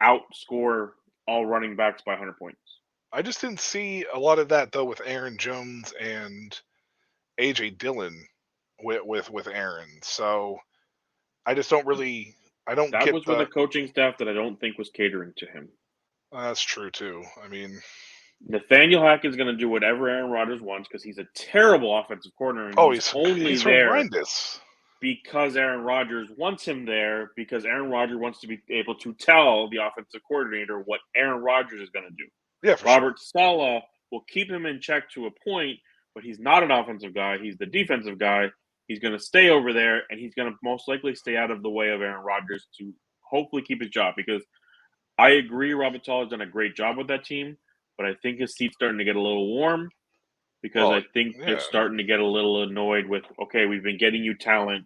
outscore all running backs by 100 points.
I just didn't see a lot of that though with Aaron Jones and AJ Dillon with Aaron. So I just don't really. I don't
That
get
was with a coaching staff that I don't think was catering to him.
That's true too. I mean,
Nathaniel Hackett's going to do whatever Aaron Rodgers wants because he's a terrible offensive coordinator. And
he's
there
horrendous.
Because Aaron Rodgers wants him there, because Aaron Rodgers wants to be able to tell the offensive coordinator what Aaron Rodgers is going to do.
Yeah, for
Robert Saleh will keep him in check to a point, but he's not an offensive guy. He's the defensive guy. He's going to stay over there, and he's going to most likely stay out of the way of Aaron Rodgers to hopefully keep his job. Because I agree Robert Saleh has done a great job with that team, but I think his seat's starting to get a little warm because I think they're starting to get a little annoyed with, okay, we've been getting you talent,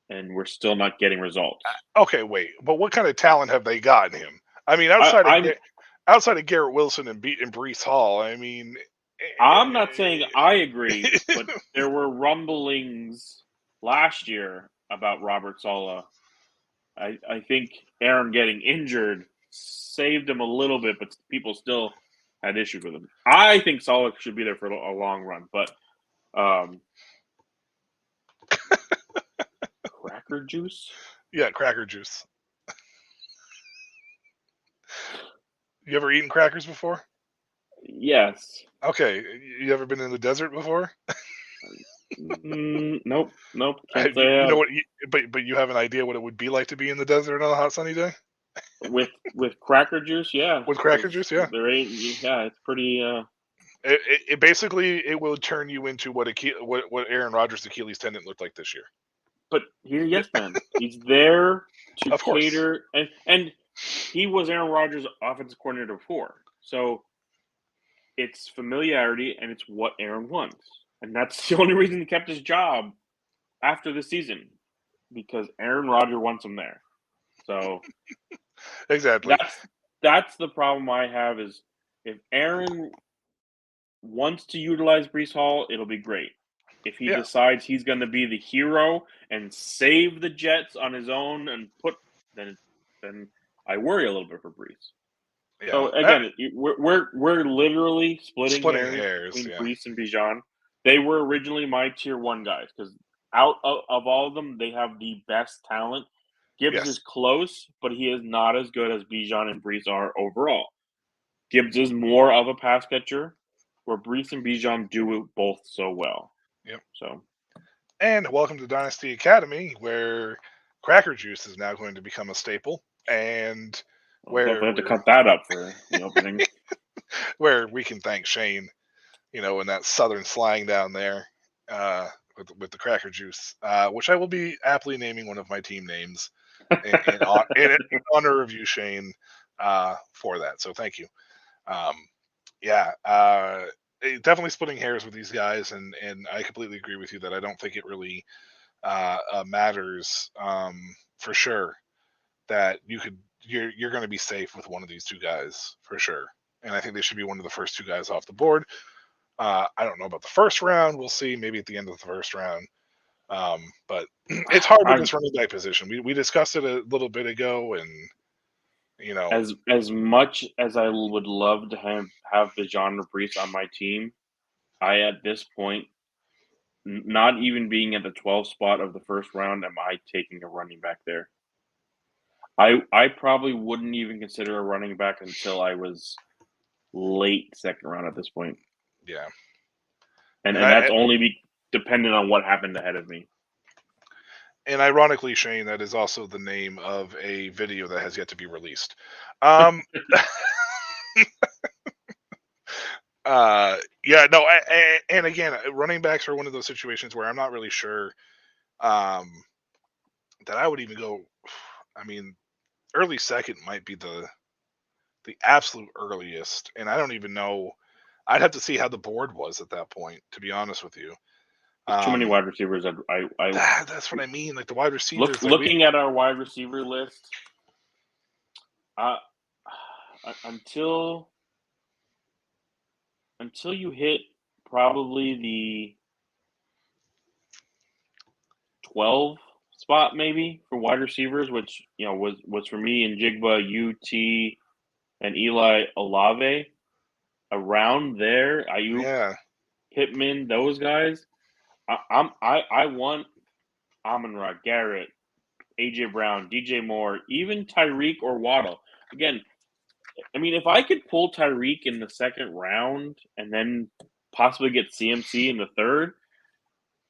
and we're still not getting results.
Okay, wait, but what kind of talent have they gotten him? I mean, outside of Garrett Wilson and Breece Hall, I mean,
I'm not saying I agree, but there were rumblings last year about Robert Saleh. I think Aaron getting injured saved him a little bit, but people still had issues with him. I think Saleh should be there for a long run, but cracker juice?
Yeah, cracker juice. You ever eaten crackers before?
Yes.
Okay. You ever been in the desert before?
Nope. Can't say
you know what? But you have an idea what it would be like to be in the desert on a hot sunny day?
With cracker juice, yeah.
With cracker juice, yeah.
It's pretty.
It basically will turn you into what Aaron Rodgers' Achilles tendon looked like this year.
But he's a yes man. He's there to
Of course.
cater, and he was Aaron Rodgers' offensive coordinator before, so it's familiarity and it's what Aaron wants, and that's the only reason he kept his job after the season because Aaron Rodgers wants him there. So
exactly.
That's the problem I have is if Aaron wants to utilize Breece Hall, it'll be great. If he decides he's going to be the hero and save the Jets on his own and then I worry a little bit for Breece. Yeah. So again, we're literally splitting hairs between Breece and Bijan. They were originally my tier 1 guys because out of all of them, they have the best talent. Gibbs is close, but he is not as good as Bijan and Breece are overall. Gibbs is more of a pass catcher, where Breece and Bijan do it both so well.
Yep.
So,
and welcome to Dynasty Academy, where cracker juice is now going to become a staple, and
we'll have to cut that up for the opening.
Where we can thank Shane, in that southern slang down there, with the cracker juice, which I will be aptly naming one of my team names in honor of you, Shane, for that. So thank you. Definitely splitting hairs with these guys, and I completely agree with you that I don't think it really matters for sure that you're going to be safe with one of these two guys for sure, and I think they should be one of the first 2 guys off the board. I don't know about the first round. We'll see. Maybe at the end of the first round. But it's hard with this running back position. We discussed it a little bit ago, and
as much as I would love to have Bijan or Breece on my team, I at this point, not even being at the 12th spot of the first round, am I taking a running back there? I probably wouldn't even consider a running back until I was late second round at this point.
Yeah.
and that's only dependent on what happened ahead of me.
And ironically, Shane, that is also the name of a video that has yet to be released. Yeah, no, and again, running backs are one of those situations where I'm not really sure that I would even go. I mean, early second might be the absolute earliest, and I don't even know. I'd have to see how the board was at that point, to be honest with you.
Too many wide receivers.
That's what I mean. Like the wide receivers.
Looking at our wide receiver list, until you hit probably the 12 spot maybe for wide receivers, which was for me and Jigba, UT, and Eli Olave. Around there, Ayuk, Pittman, those guys. I want Amon-Ra, Garrett, AJ Brown, DJ Moore, even Tyreek or Waddle. Again, I mean, if I could pull Tyreek in the second round and then possibly get CMC in the third,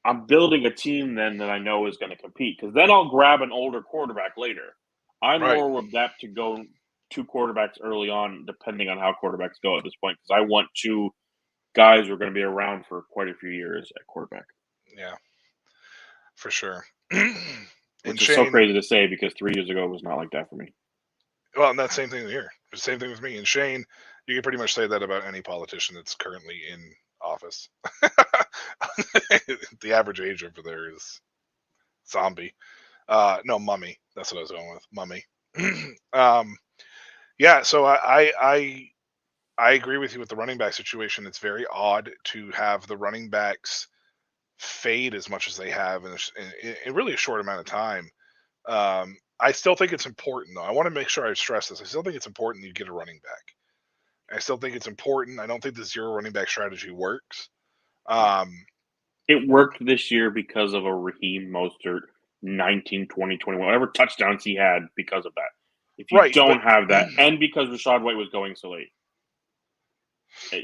I'm building a team then that I know is going to compete, because then I'll grab an older quarterback later. I'm more adept to go 2 quarterbacks early on, depending on how quarterbacks go at this point, because I want 2 guys who are going to be around for quite a few years at quarterback.
Yeah, for sure.
Which is so crazy to say, because 3 years ago it was not like that for me.
Well, and that's the same thing here. The same thing with me. And Shane, you can pretty much say that about any politician that's currently in office. The average age over there is zombie. No, mummy. That's what I was going with. Mummy. Yeah, so I agree with you with the running back situation. It's very odd to have the running backs fade as much as they have in really a short amount of time. I still think it's important, though. I want to make sure I stress this. I still think it's important you get a running back. I still think it's important. I don't think the 0 running back strategy works.
It worked this year because of a Raheem Mostert 19, 20, 21, whatever touchdowns he had because of that. If you don't have that, and because Rachaad White was going so late,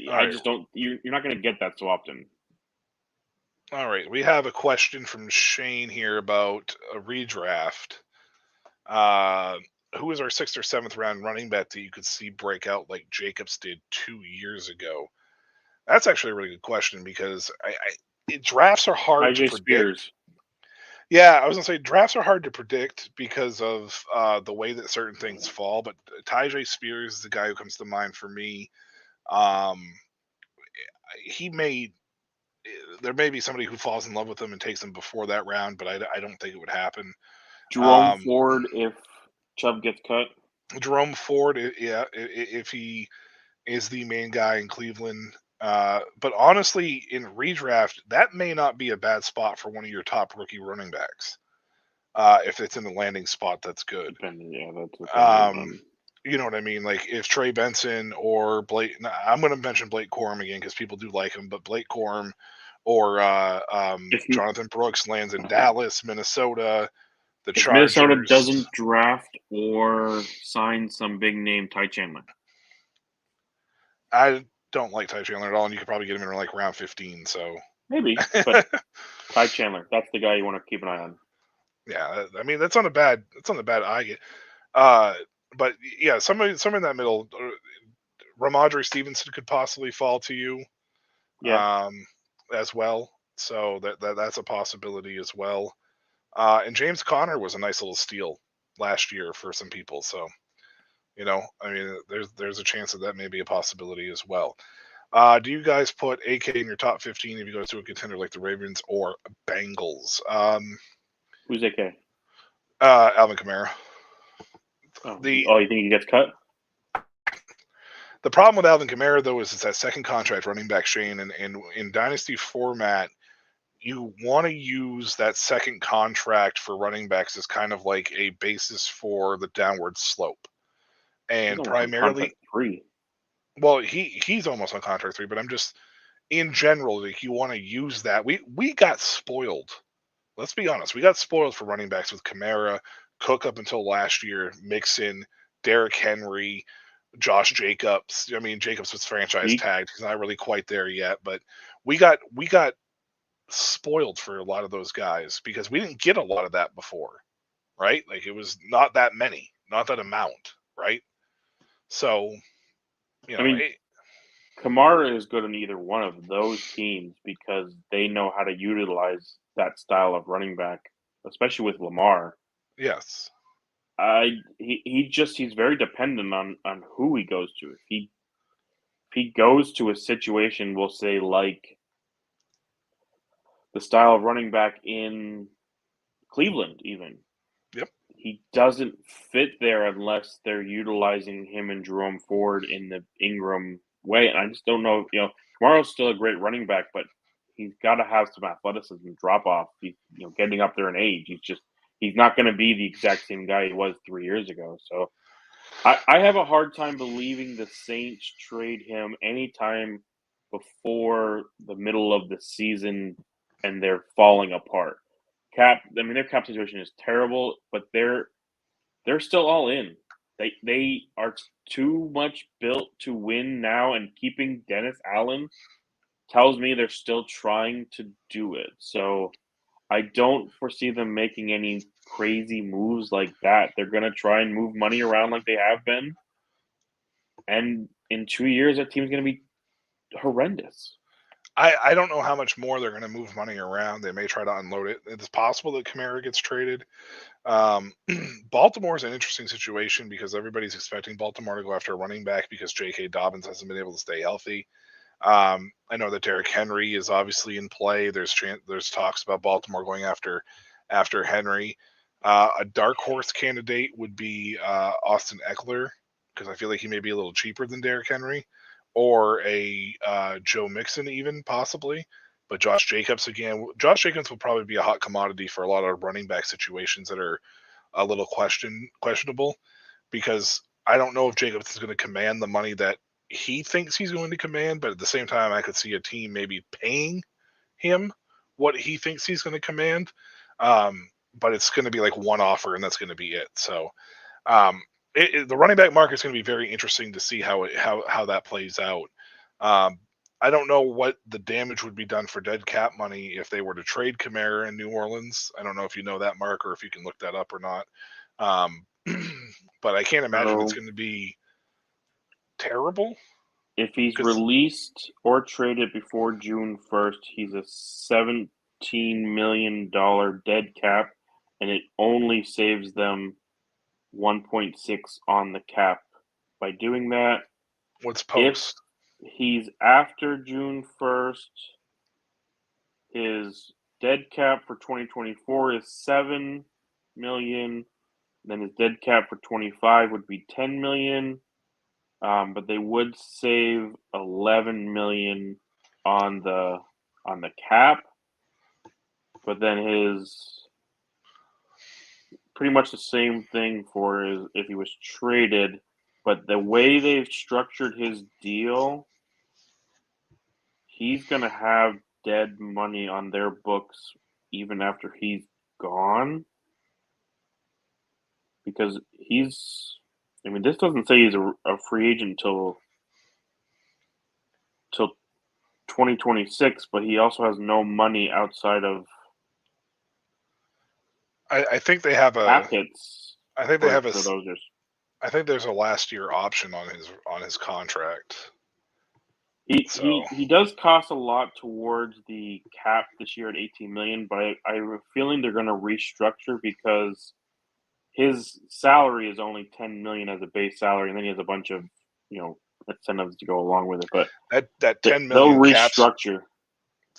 I just don't. You're not going to get that so often.
All right, we have a question from Shane here about a redraft. Who is our 6th or 7th round running back that you could see break out like Jacobs did 2 years ago? That's actually a really good question, because drafts are hard to predict.
Spears.
Yeah, I was going to say drafts are hard to predict because of the way that certain things fall, but Tyjae Spears is the guy who comes to mind for me. There may be somebody who falls in love with him and takes him before that round, but I don't think it would happen.
Jerome Ford, if Chubb gets cut.
Jerome Ford, yeah, if he is the main guy in Cleveland. But honestly, in redraft, that may not be a bad spot for one of your top rookie running backs. If it's in the landing spot, that's good.
Yeah, that's
you know what I mean? Like if Trey Benson or Blake, I'm going to mention Blake Corum again because people do like him, but Blake Corum or Jonathan Brooks lands in Dallas, Minnesota, the Chargers.
Minnesota doesn't draft or sign some big name Ty Chandler.
I don't like Ty Chandler at all, and you could probably get him in like round 15. So
maybe, but Ty Chandler, that's the guy you want to keep an eye on.
Yeah, I mean that's on a bad eye get. But yeah, somewhere in that middle, Ramondre Stevenson could possibly fall to you.
Yeah.
As well. So that's a possibility as well. And James Conner was a nice little steal last year for some people. So, I mean, there's a chance that may be a possibility as well. Do you guys put AK in your top 15 if you go to a contender like the Ravens or Bengals?
Who's AK?
Alvin Kamara.
You think he gets cut?
The problem with Alvin Kamara, though, is it's that second contract running back, Shane, and in Dynasty format, you want to use that second contract for running backs as kind of like a basis for the downward slope. And primarily, well, he's almost on contract 3, but I'm just, in general, like you want to use that. We got spoiled. Let's be honest. We got spoiled for running backs with Kamara, Cook up until last year, Mixon, Derrick Henry, Josh Jacobs. I mean, Jacobs was franchise tagged. He's not really quite there yet, but we got spoiled for a lot of those guys because we didn't get a lot of that before, right? Like it was not that many, not that amount, right? So,
I mean, Kamara is good on either one of those teams because they know how to utilize that style of running back, especially with Lamar.
yes.
He's very dependent on who he goes to. If he goes to a situation, we'll say like the style of running back in Cleveland, even.
Yep.
He doesn't fit there unless they're utilizing him and Jerome Ford in the Ingram way. And I just don't know. Kamara's still a great running back, but he's got to have some athleticism drop off. He's getting up there in age. He's not going to be the exact same guy he was 3 years ago. So I have a hard time believing the Saints trade him anytime before the middle of the season and they're falling apart. Their cap situation is terrible, but they're still all in. They are too much built to win now, and keeping Dennis Allen tells me they're still trying to do it. So I don't foresee them making any crazy moves like that. They're going to try and move money around like they have been. And in 2 years, that team's going to be horrendous.
I don't know how much more they're going to move money around. They may try to unload it. It's possible that Kamara gets traded. Baltimore is an interesting situation because everybody's expecting Baltimore to go after a running back because J.K. Dobbins hasn't been able to stay healthy. I know that Derrick Henry is obviously in play. There's talks about Baltimore going after Henry. A dark horse candidate would be Austin Eckler because I feel like he may be a little cheaper than Derrick Henry, or a Joe Mixon even possibly. But Josh Jacobs will probably be a hot commodity for a lot of running back situations that are a little questionable because I don't know if Jacobs is going to command the money that he thinks he's going to command, but at the same time, I could see a team maybe paying him what he thinks he's going to command. But it's going to be like one offer, and that's going to be it. So the running back market is going to be very interesting to see how that plays out. I don't know what the damage would be done for dead cap money if they were to trade Kamara in New Orleans. I don't know if you know that, Mark, or if you can look that up or not. But I can't imagine it's going to be terrible.
If he's released or traded before June 1st, he's a $17 million dead cap, and it only saves them 1.6 on the cap. By doing that,
what's post?
If he's after June 1st, his dead cap for 2024 is $7 million. Then his dead cap for 25 would be $10 million. But they would save $11 million on the cap. But then his pretty much the same thing for if he was traded. But the way they've structured his deal, he's going to have dead money on their books even after he's gone. Because this doesn't say he's a free agent till 2026, but he also has no money outside of.
I think they have
packets.
I think they have a.
Those years.
I think there's a last year option on his contract.
He does cost a lot towards the cap this year at $18 million, but I have a feeling they're going to restructure because his salary is only $10 million as a base salary, and then he has a bunch of incentives to go along with it. But
that $10 million
they'll restructure.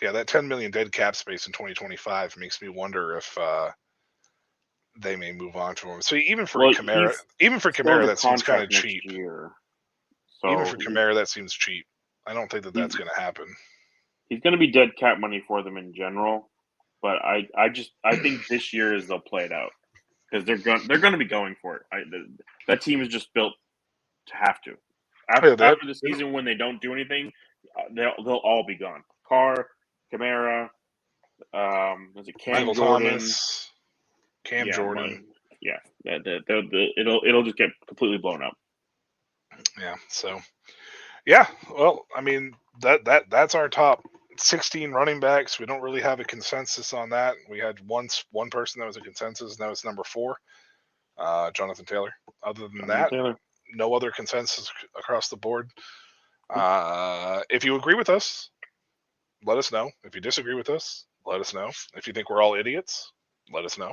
That $10 million dead cap space in 2025 makes me wonder if they may move on to him. So even for Kamara, that seems kind of cheap.
So
even for Kamara, that seems cheap. I don't think that's going to happen.
He's going to be dead cap money for them in general, but I think this year is they'll play it out because they're going to be going for it. That team is just built to have to. After the season, when they don't do anything, they'll all be gone. Carr, Kamara, was it Cam
Michael
Jordan?
Thomas, Cam Jordan.
It'll just get completely blown up.
Yeah. So, yeah. Well, I mean that's our top 16 running backs. We don't really have a consensus on that. We had one person that was a consensus, and that was number 4, Jonathan Taylor. Other than that, no other consensus across the board. If you agree with us, let us know. If you disagree with us, let us know. If you think we're all idiots, let us know.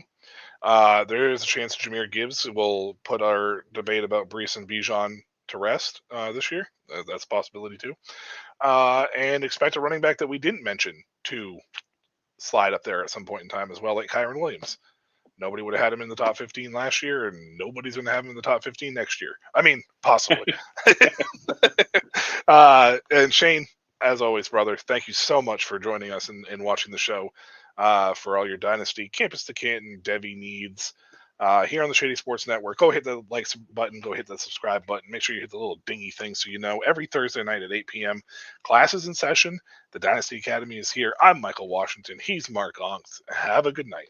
There is a chance Jahmyr Gibbs will put our debate about Brees and Bijan to rest this year. That's a possibility too. And expect a running back that we didn't mention to slide up there at some point in time as well, like Kyron Williams. Nobody would have had him in the top 15 last year, and nobody's going to have him in the top 15 next year. I mean, possibly. And Shane, as always, brother, thank you so much for joining us and watching the show for all your Dynasty Campus to Canton Devi needs here on the Shady Sports Network. Go hit the like button. Go hit the subscribe button. Make sure you hit the little dingy thing so you know every Thursday night at 8 p.m. Class is in session. The Dynasty Academy is here. I'm Michael Washington. He's Mark Onks. Have a good night.